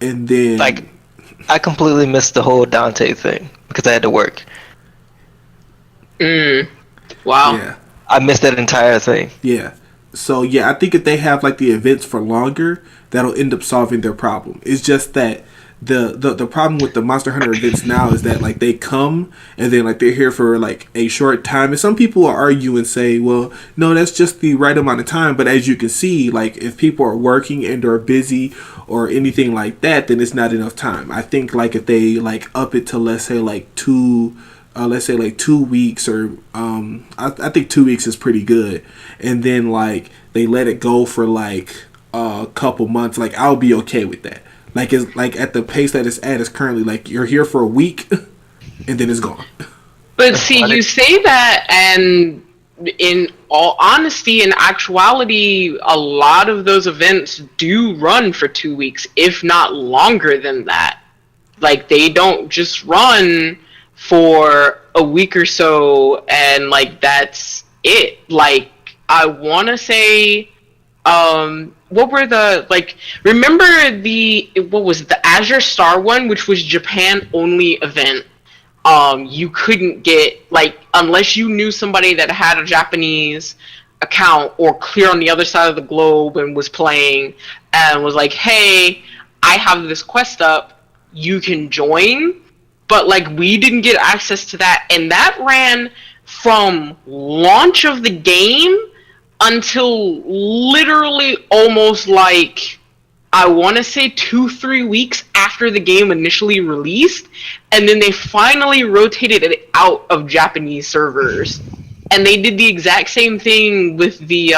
Speaker 1: And then
Speaker 3: like I completely missed the whole Dante thing because I had to work.
Speaker 2: Wow.
Speaker 1: Yeah,
Speaker 3: I missed that entire thing.
Speaker 1: Yeah. So yeah, I think if they have like the events for longer, that'll end up solving their problem. It's just that the problem with the Monster Hunter events now is that like they come and then like they're here for like a short time, and some people will argue and say, well, no, that's just the right amount of time. But as you can see, like if people are working and are busy or anything like that, then it's not enough time. I think like if they like up it to let's say like 2 weeks, or I think 2 weeks is pretty good, and then like they let it go for like a couple months, like I'll be okay with that. Like it's like at the pace that it's at is currently, like you're here for a week and then it's gone.
Speaker 2: But see, you say that, and in all honesty and actuality, a lot of those events do run for 2 weeks, if not longer than that. Like they don't just run for a week or so and like that's it. Like I want to say what were the, like, remember what was the Azure Star one, which was Japan only event? You couldn't get, like, unless you knew somebody that had a Japanese account or clear on the other side of the globe and was playing and was like, hey, I have this quest up, you can join. But like we didn't get access to that, and that ran from launch of the game until literally almost like, I want to say 2-3 weeks after the game initially released, and then they finally rotated it out of Japanese servers. And they did the exact same thing with the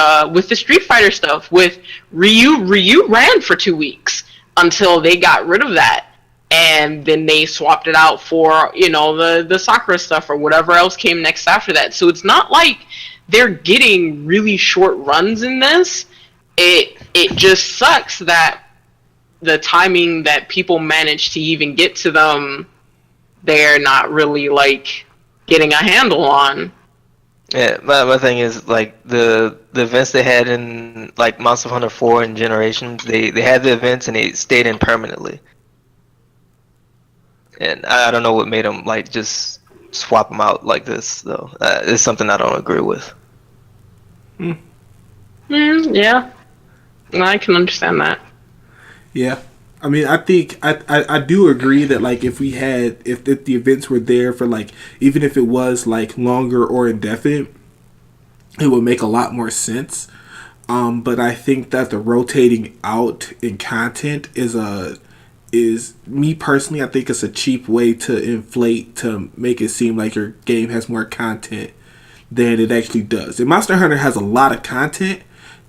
Speaker 2: Street Fighter stuff with Ryu. Ryu ran for 2 weeks until they got rid of that. And then they swapped it out for, the Sakura stuff or whatever else came next after that. So it's not like they're getting really short runs in this. It just sucks that the timing that people manage to even get to them, they're not really, like, getting a handle on.
Speaker 3: Yeah, my thing is, like, the events they had in, like, Monster Hunter 4 and Generations, they had the events and they stayed in permanently. And I don't know what made them like just swap them out like this, though. It's something I don't agree with.
Speaker 2: Yeah, I can understand that.
Speaker 1: Yeah, I mean, I think I do agree that like if the events were there for like, even if it was like longer or indefinite, it would make a lot more sense. But I think that the rotating out in content is me personally. I think it's a cheap way to inflate to make it seem like your game has more content than it actually does. And Monster Hunter has a lot of content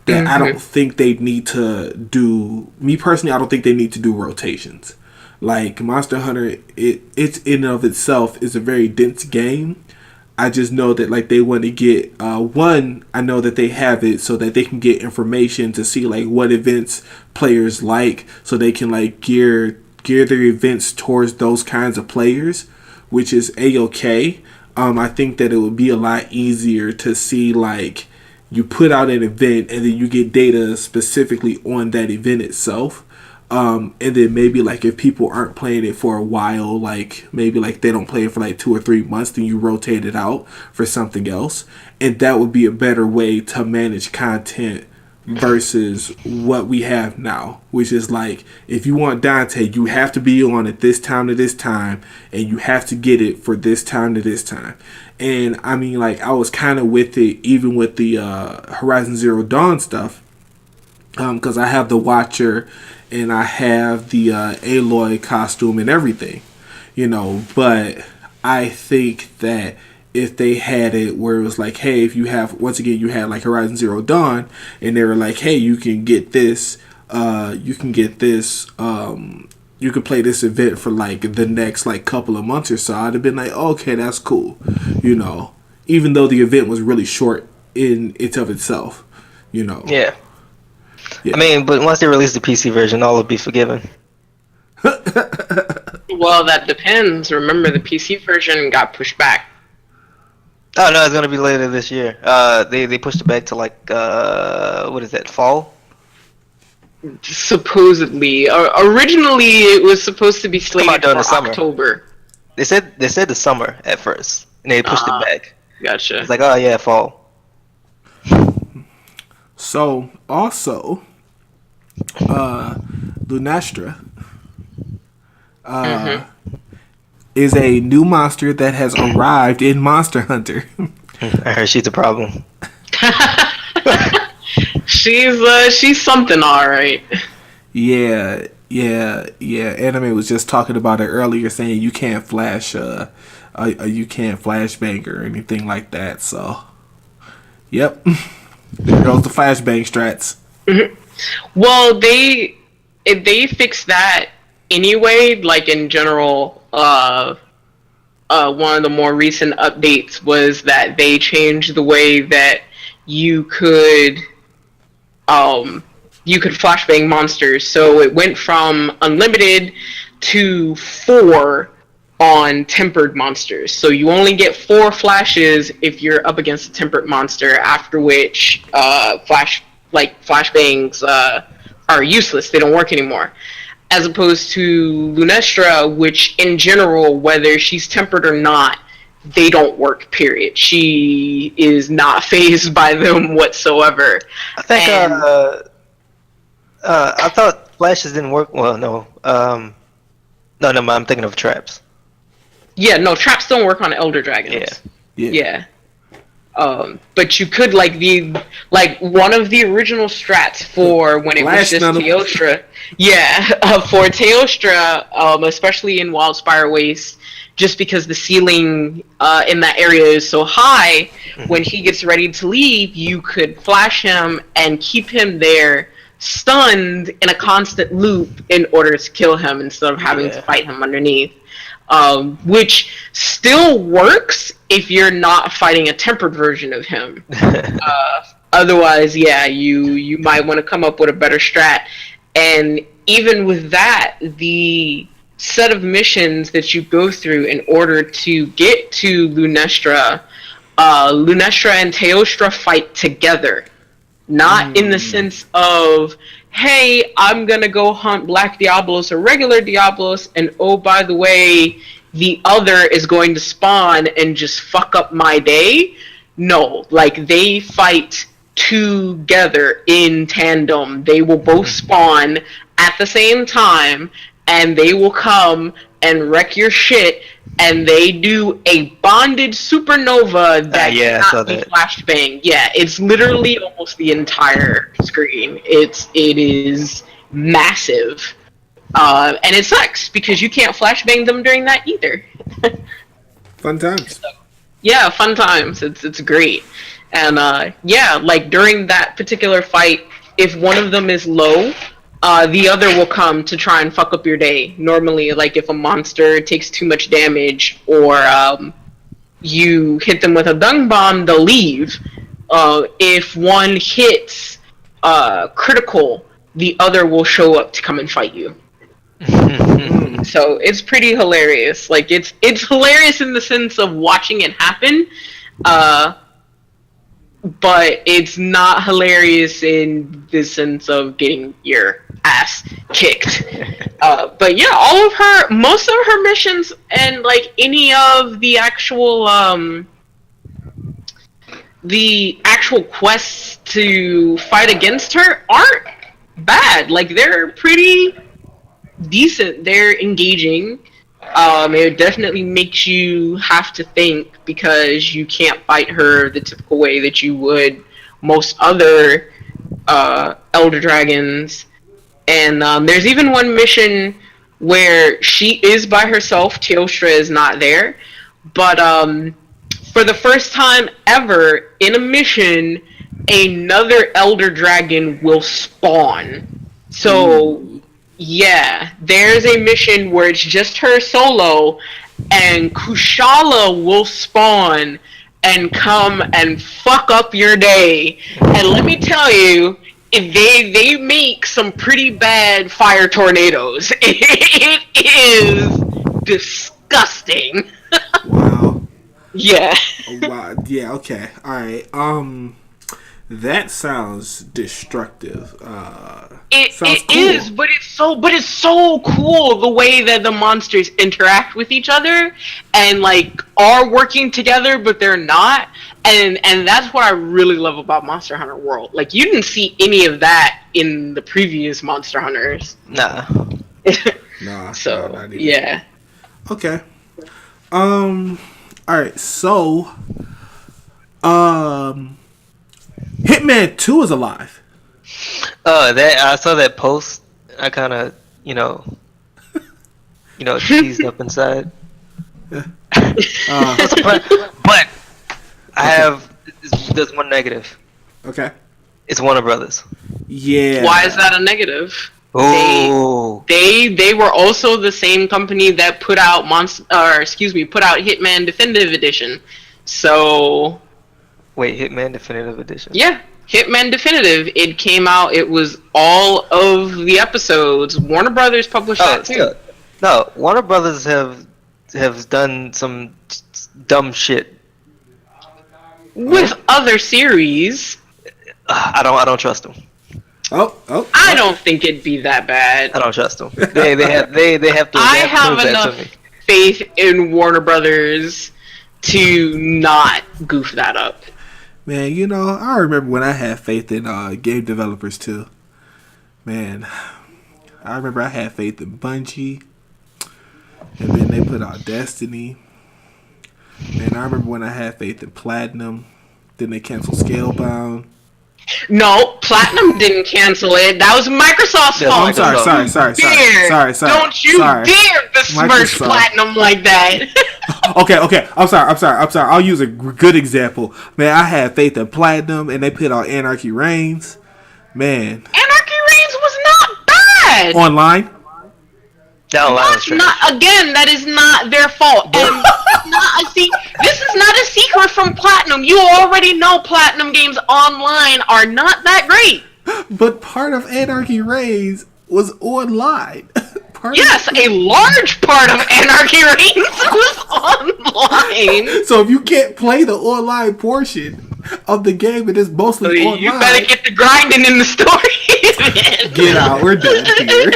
Speaker 1: that I don't think they need to do. Me personally, I don't think they need to do rotations. Like Monster Hunter, it's in and of itself is a very dense game. I just know that like they want to get one. I know that they have it so that they can get information to see like what events players like, so they can like gear their events towards those kinds of players, which is a-okay. I think that it would be a lot easier to see like you put out an event and then you get data specifically on that event itself. And then maybe like if people aren't playing it for a while, like maybe like they don't play it for like 2 or 3 months, then you rotate it out for something else. And that would be a better way to manage content versus what we have now, which is like if you want Dante, you have to be on at this time to this time, and you have to get it for this time to this time. And I mean, like I was kind of with it even with the Horizon Zero Dawn stuff, because I have the Watcher and I have the Aloy costume and everything, you know. But I think that if they had it where it was like, hey, if you have, once again, you had like Horizon Zero Dawn, and they were like, hey, you can get this, you can play this event for like the next like couple of months or so, I'd have been like, okay, that's cool, you know, even though the event was really short in it of itself, you know.
Speaker 3: Yeah. I mean, but once they release the PC version, all will be forgiven.
Speaker 2: Well, that depends. Remember, the PC version got pushed back.
Speaker 3: Oh no, it's gonna be later this year. They pushed it back to like what is that, fall?
Speaker 2: Supposedly, originally it was supposed to be slated for
Speaker 3: the summer.
Speaker 2: October.
Speaker 3: They said the summer at first, and they pushed it back.
Speaker 2: Gotcha.
Speaker 3: It's like, oh yeah, fall.
Speaker 1: So also, Lunastra is a new monster that has arrived in Monster Hunter.
Speaker 3: I heard she's a problem.
Speaker 2: She's something, all right.
Speaker 1: Yeah. Anime was just talking about it earlier, saying you can't flash flashbang or anything like that. So, yep, there goes the flashbang strats.
Speaker 2: Mm-hmm. Well, they fixed that anyway. Like in general, one of the more recent updates was that they changed the way that you could flashbang monsters. So it went from unlimited to 4 on tempered monsters. So you only get 4 flashes if you're up against a tempered monster, after which flashbangs are useless. They don't work anymore. As opposed to Lunastra, which in general, whether she's tempered or not, they don't work, period. She is not fazed by them whatsoever.
Speaker 3: I think I thought flashes didn't work. Well, no. No, I'm thinking of traps.
Speaker 2: Yeah, no, traps don't work on elder dragons. Yeah. But you could one of the original strats for when it was just Teostra. Yeah, for Teostra, especially in Wildspire Waste, just because the ceiling in that area is so high, when he gets ready to leave, you could flash him and keep him there stunned in a constant loop in order to kill him instead of having to fight him underneath. Which still works if you're not fighting a tempered version of him. Otherwise, you might want to come up with a better strat. And even with that, the set of missions that you go through in order to get to Lunastra, Lunastra and Teostra fight together. Not in the sense of, hey, I'm gonna go hunt Black Diablos or regular Diablos, and oh, by the way, the other is going to spawn and just fuck up my day. No, like, they fight together in tandem. They will both spawn at the same time, and they will come and wreck your shit and they do a bonded supernova that cannot be flashbang. Yeah, it's literally almost the entire screen. It is massive. And it sucks because you can't flashbang them during that either.
Speaker 1: Fun times.
Speaker 2: Yeah, fun times. It's great. And like during that particular fight, if one of them is low, the other will come to try and fuck up your day. Normally, like if a monster takes too much damage or you hit them with a dung bomb, they'll leave. If one hits critical, the other will show up to come and fight you. So it's pretty hilarious. Like it's hilarious in the sense of watching it happen, but it's not hilarious in the sense of getting your ass kicked. But yeah, most of her missions and like any of the actual quests to fight against her aren't bad. Like they're pretty decent. They're engaging. It definitely makes you have to think because you can't fight her the typical way that you would most other Elder Dragons. And there's even one mission where she is by herself. Teostra is not there. But for the first time ever in a mission, another Elder Dragon will spawn. So... yeah, there's a mission where it's just her solo, and Kushala will spawn and come and fuck up your day. And let me tell you, they make some pretty bad fire tornadoes. It is disgusting.
Speaker 1: Wow.
Speaker 2: Yeah.
Speaker 1: Wow. Yeah. Okay. All right. That sounds destructive.
Speaker 2: It is, but it's so cool the way that the monsters interact with each other and like are working together, but they're not. And that's what I really love about Monster Hunter World. Like you didn't see any of that in the previous Monster Hunters.
Speaker 3: Nah.
Speaker 1: Nah.
Speaker 2: So
Speaker 1: not either.
Speaker 2: yeah.
Speaker 1: Okay. All right. So, Hitman 2 is alive.
Speaker 3: That I saw that post. I kind of, cheesed up inside. But I have there's one negative.
Speaker 1: Okay.
Speaker 3: It's Warner Brothers.
Speaker 1: Yeah.
Speaker 2: Why is that a negative?
Speaker 3: Oh.
Speaker 2: They were also the same company that put out Hitman Definitive Edition. So.
Speaker 3: Wait, Hitman Definitive Edition?
Speaker 2: Yeah, Hitman Definitive. It came out. It was all of the episodes. Warner Brothers published that too.
Speaker 3: No, Warner Brothers have done some dumb shit
Speaker 2: with other series.
Speaker 3: I don't trust them.
Speaker 2: I don't think it'd be that bad.
Speaker 3: I don't trust them. They have to.
Speaker 2: I have enough faith in Warner Brothers to not goof that up.
Speaker 1: Man, I remember when I had faith in game developers too. Man, I remember I had faith in Bungie, and then they put out Destiny. And I remember when I had faith in Platinum, then they canceled Scalebound.
Speaker 2: No, Platinum didn't cancel it. That was Microsoft's fault.
Speaker 1: I'm sorry.
Speaker 2: Don't you dare besmirch Platinum like that.
Speaker 1: Okay. I'm sorry. I'll use a good example. Man, I had faith in Platinum, and they put out Anarchy Reigns. Man.
Speaker 2: Anarchy Reigns was not bad.
Speaker 1: Online?
Speaker 2: Again, that is not their fault. And this is not a secret from Platinum. You already know Platinum games online are not that great.
Speaker 1: But part of Anarchy Reigns was online.
Speaker 2: A large part of Anarchy Reigns was online.
Speaker 1: So if you can't play the online portion of the game, it is mostly online.
Speaker 2: You better get the grinding in the story.
Speaker 1: Get out. We're done here.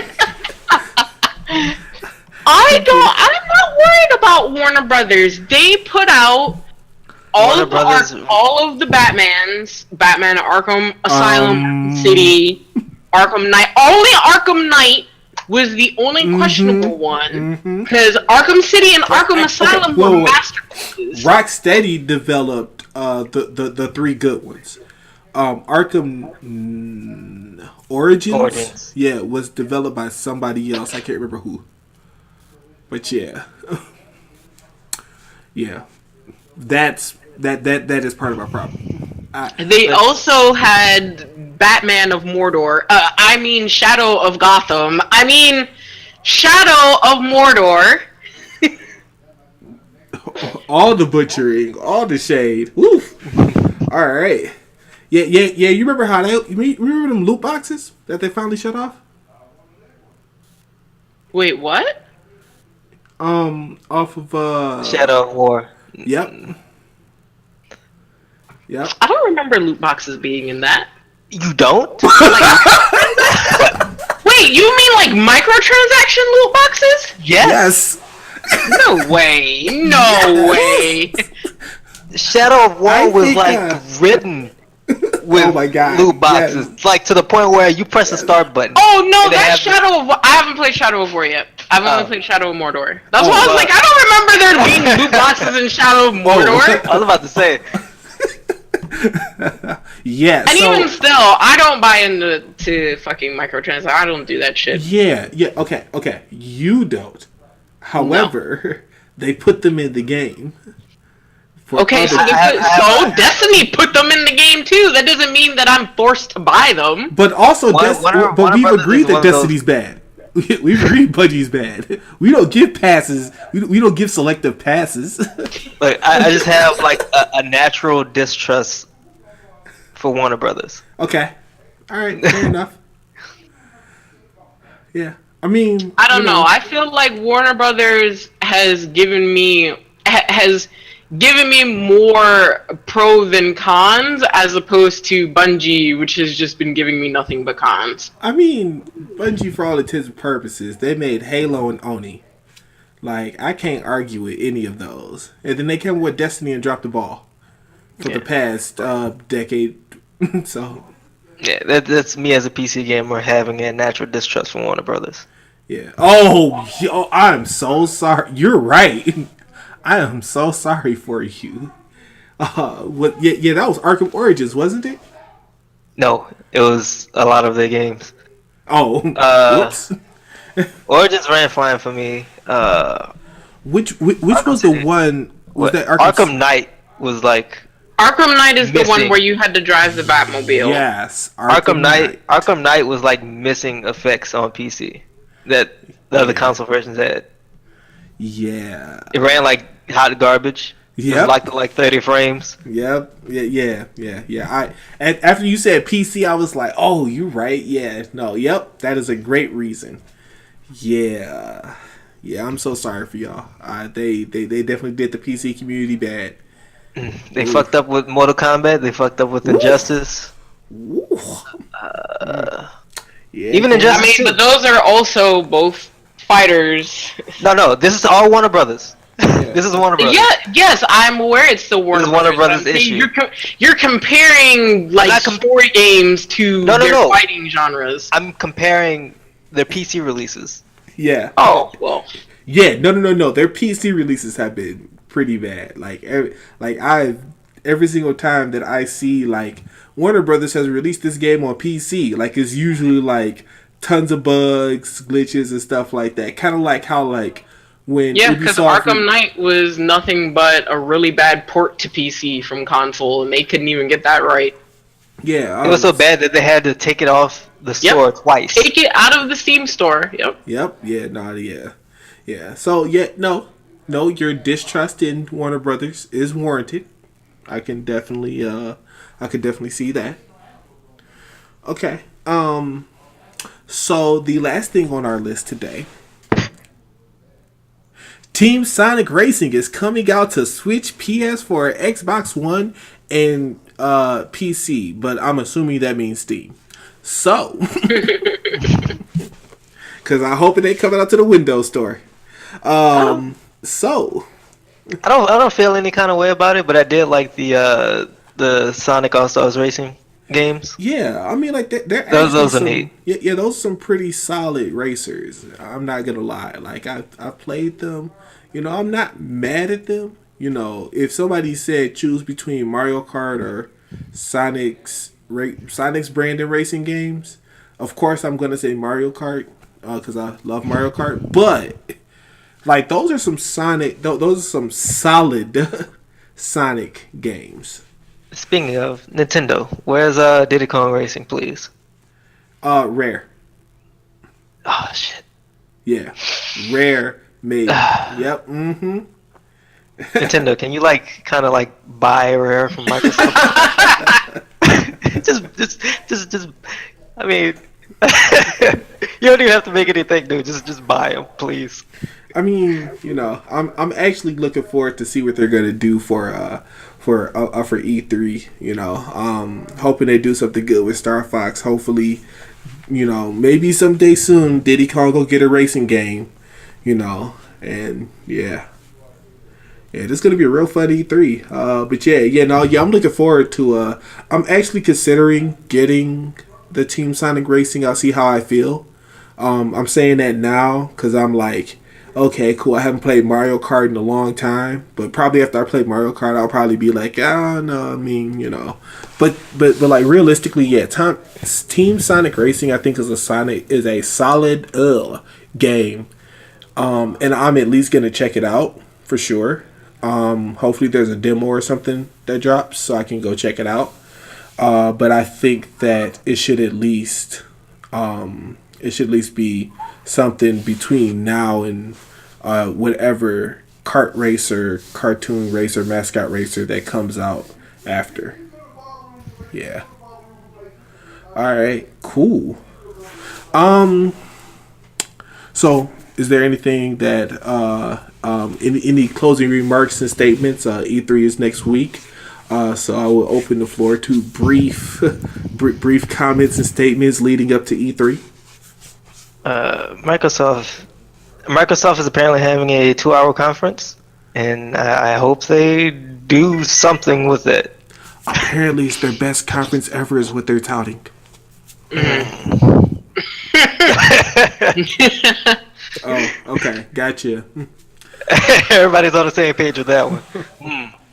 Speaker 2: I'm not worried about Warner Brothers. They put out all of the Batmans, Batman Arkham Asylum, City, Arkham Knight. Only Arkham Knight was the only questionable one because Arkham City and Arkham Asylum were masterpieces.
Speaker 1: Rocksteady developed the three good ones. Arkham Origins, yeah, was developed by somebody else. I can't remember who, but yeah, yeah, that is part of our problem.
Speaker 2: They also had Batman of Mordor. Shadow of Gotham. Shadow of Mordor.
Speaker 1: All the butchering, all the shade. Woof. All right. Yeah. You remember how you remember them loot boxes that they finally shut off?
Speaker 2: Wait, what?
Speaker 1: Off of
Speaker 3: Shadow of War.
Speaker 1: Yep.
Speaker 2: I don't remember loot boxes being in that.
Speaker 3: You don't?
Speaker 2: Wait, you mean like microtransaction loot boxes?
Speaker 1: Yes.
Speaker 2: No way. No way.
Speaker 3: Shadow of War was written with loot boxes.
Speaker 1: Yes.
Speaker 3: Like to the point where you press the start button.
Speaker 2: Oh no, that's Shadow of War. I haven't played Shadow of War yet. I've only played Shadow of Mordor. That's why I was like, I don't remember there being loot boxes in Shadow of Mordor.
Speaker 3: I was about to say.
Speaker 1: Yeah.
Speaker 2: And even still, I don't buy into fucking microtransactions. I don't do that shit.
Speaker 1: Yeah. Okay. You don't. However, they put them in the game.
Speaker 2: Okay, so Destiny put them in the game too. That doesn't mean that I'm forced to buy them.
Speaker 1: But also, we've agreed that Destiny's bad. We've agreed Bungie's bad. We don't give passes. We don't give selective passes.
Speaker 3: Like I just have like a natural distrust for Warner Brothers.
Speaker 1: Okay. All right. Fair enough. Yeah. I mean,
Speaker 2: I don't know. I feel like Warner Brothers has given me more pro than cons, as opposed to Bungie, which has just been giving me nothing but cons.
Speaker 1: I mean, Bungie, for all intents and purposes, they made Halo and Oni. Like, I can't argue with any of those. And then they came with Destiny and dropped the ball for the past decade. So,
Speaker 3: yeah, that's me as a PC gamer having a natural distrust for Warner Brothers.
Speaker 1: Yeah. Oh, I'm so sorry. You're right. I am so sorry for you. Yeah, that was Arkham Origins, wasn't it?
Speaker 3: No, it was a lot of their games.
Speaker 1: Oh, whoops.
Speaker 3: Origins ran fine for me.
Speaker 1: Which was the one? Was that
Speaker 3: Arkham Knight was like?
Speaker 2: Arkham Knight is the one where you had to drive the Batmobile.
Speaker 1: Yes,
Speaker 3: Arkham Knight was like missing effects on PC that the other console versions had.
Speaker 1: Yeah,
Speaker 3: it ran like hot garbage.
Speaker 1: Yeah,
Speaker 3: like 30 frames.
Speaker 1: Yep. Yeah. After you said PC, I was like, oh, you're right. Yeah. No. Yep. That is a great reason. Yeah. I'm so sorry for y'all. They definitely did the PC community bad.
Speaker 3: They fucked up with Mortal Kombat. They fucked up with Injustice.
Speaker 1: Yeah.
Speaker 3: Even Injustice.
Speaker 2: but those are also both fighters.
Speaker 3: No. This is all Warner Brothers. This is Warner Brothers.
Speaker 2: Yeah, yes, I'm aware it's the Warner
Speaker 3: Brothers issue.
Speaker 2: You're comparing like story games to their fighting genres.
Speaker 3: I'm comparing their PC releases.
Speaker 1: Yeah.
Speaker 2: Oh well.
Speaker 1: Yeah. No. Their PC releases have been pretty bad. Every single time that I see like Warner Brothers has released this game on PC, like it's usually like tons of bugs, glitches, and stuff like that. Kind of like how like.
Speaker 2: Because Arkham Knight was nothing but a really bad port to PC from console, and they couldn't even get that right.
Speaker 1: Yeah,
Speaker 3: it was so bad that they had to take it off the store twice.
Speaker 2: Take it out of the Steam store. Yep.
Speaker 1: Yeah. So no, your distrust in Warner Brothers is warranted. I can definitely see that. Okay. So the last thing on our list today. Team Sonic Racing is coming out to Switch, PS4, Xbox One, and PC, but I'm assuming that means Steam. So, because I hope it ain't coming out to the Windows Store. So,
Speaker 3: I don't feel any kind of way about it, but I did like the Sonic All Stars Racing. games.
Speaker 1: Yeah, I mean, like they're
Speaker 3: Those
Speaker 1: actually
Speaker 3: are
Speaker 1: some,
Speaker 3: neat.
Speaker 1: yeah, those are some pretty solid racers. I'm not gonna lie. Like I played them. I'm not mad at them. If somebody said choose between Mario Kart or Sonic's branded racing games, of course I'm gonna say Mario Kart because I love Mario Kart. But like those are some those are some solid Sonic games.
Speaker 3: Speaking of Nintendo, where's Diddy Kong Racing, please?
Speaker 1: Rare.
Speaker 3: Oh shit.
Speaker 1: Yeah, Rare made. Yep. Mm-hmm.
Speaker 3: Nintendo, can you kind of buy Rare from Microsoft? just. I mean, you don't even have to make anything, dude. Just buy them, please.
Speaker 1: I mean, I'm actually looking forward to see what they're gonna do for E3. Hoping they do something good with Star Fox. Hopefully, maybe someday soon Diddy Kong will get a racing game. And yeah, this is gonna be a real fun E3. But I'm looking forward to. I'm actually considering getting the Team Sonic Racing. I'll see how I feel. I'm saying that now because I'm like, okay, cool. I haven't played Mario Kart in a long time, but probably after I play Mario Kart, I'll probably be like, oh no, I mean, but like realistically, yeah, Team Sonic Racing, I think is a solid game, and I'm at least gonna check it out for sure. Hopefully, there's a demo or something that drops so I can go check it out. But I think that it should at least be something between now and whatever kart racer, cartoon racer, mascot racer that comes out after. Yeah. All right. Cool. So, is there anything that any closing remarks and statements? E3 is next week. So I will open the floor to brief comments and statements leading up to E3.
Speaker 3: Microsoft is apparently having a 2-hour conference, and I hope they do something with it.
Speaker 1: Apparently, it's their best conference ever, is what they're touting. Oh, okay, gotcha.
Speaker 3: Everybody's on the same page with that one.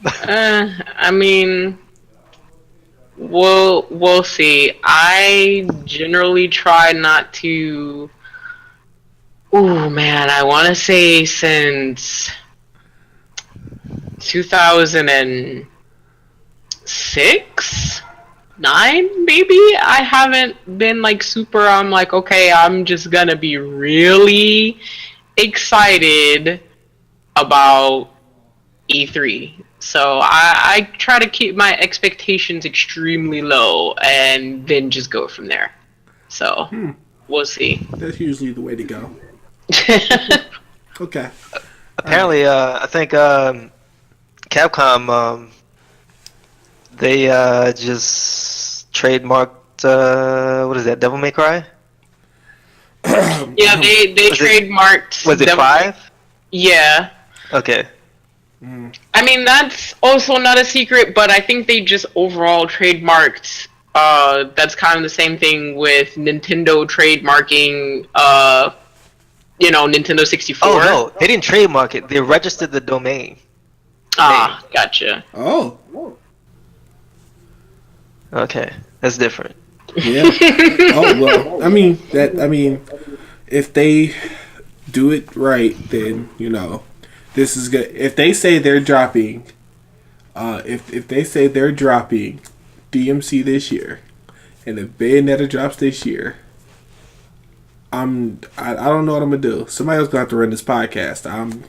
Speaker 2: I mean, we'll see. I generally try not to. Oh man, I want to say since 2006, 9 maybe. I haven't been super. I'm like, okay, I'm just gonna be really excited about E3. So I try to keep my expectations extremely low and then just go from there. So we'll see.
Speaker 1: That's usually the way to go. Okay.
Speaker 3: Apparently, I think Capcom they just trademarked what is that? Devil May Cry?
Speaker 2: Yeah, they trademarked.
Speaker 3: Was it 5?
Speaker 2: Yeah.
Speaker 3: Okay.
Speaker 2: I mean, that's also not a secret, but I think they just overall trademarked. That's kind of the same thing with Nintendo trademarking. Nintendo 64.
Speaker 3: Oh no, they didn't trademark it. They registered the domain.
Speaker 2: Ah, gotcha.
Speaker 1: Oh.
Speaker 3: Okay, that's different.
Speaker 1: Yeah. Oh well. I mean, if they do it right, then this is good. If they say they're dropping, if they say they're dropping DMC this year, and if Bayonetta drops this year, I don't know what I'm gonna do. Somebody else gonna have to run this podcast. I'm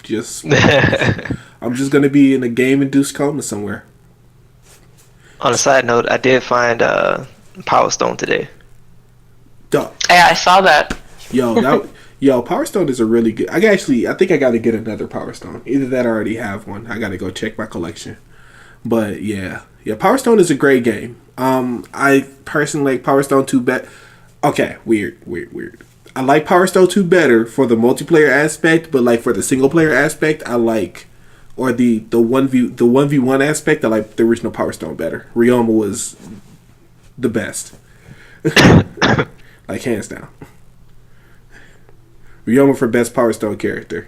Speaker 1: just gonna be in a game-induced coma somewhere.
Speaker 3: On a side note, I did find Power Stone today.
Speaker 1: Duh.
Speaker 2: Yeah, I saw that.
Speaker 1: Power Stone is a really good. I think I gotta get another Power Stone. Either that or I already have one. I gotta go check my collection. But yeah, Power Stone is a great game. I personally like Power Stone 2 better. Okay, weird. I like Power Stone 2 better for the multiplayer aspect, but for the single player aspect, I like, or the 1v1 aspect, I like the original Power Stone better. Ryoma was the best. Like, hands down. Ryoma for best Power Stone character.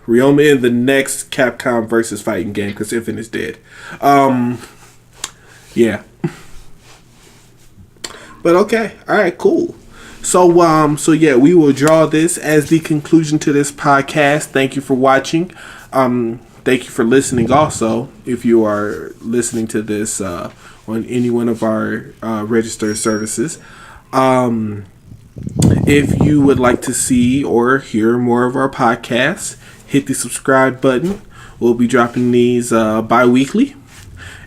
Speaker 1: Ryoma in the next Capcom versus fighting game because Infinite is dead. Yeah. But okay, all right, cool. So yeah, we will draw this as the conclusion to this podcast. Thank you for watching. Thank you for listening. Also, if you are listening to this on any one of our registered services, if you would like to see or hear more of our podcasts, hit the subscribe button. We'll be dropping these bi-weekly.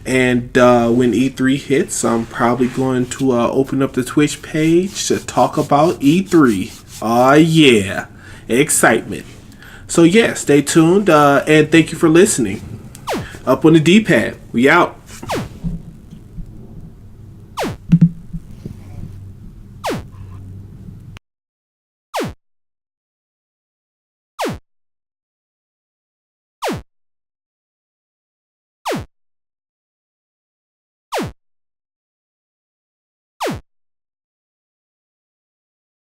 Speaker 1: And when E3 hits, I'm probably going to open up the Twitch page to talk about E3. Yeah. Excitement. So yeah, stay tuned. And thank you for listening. Up on the D-pad. We out.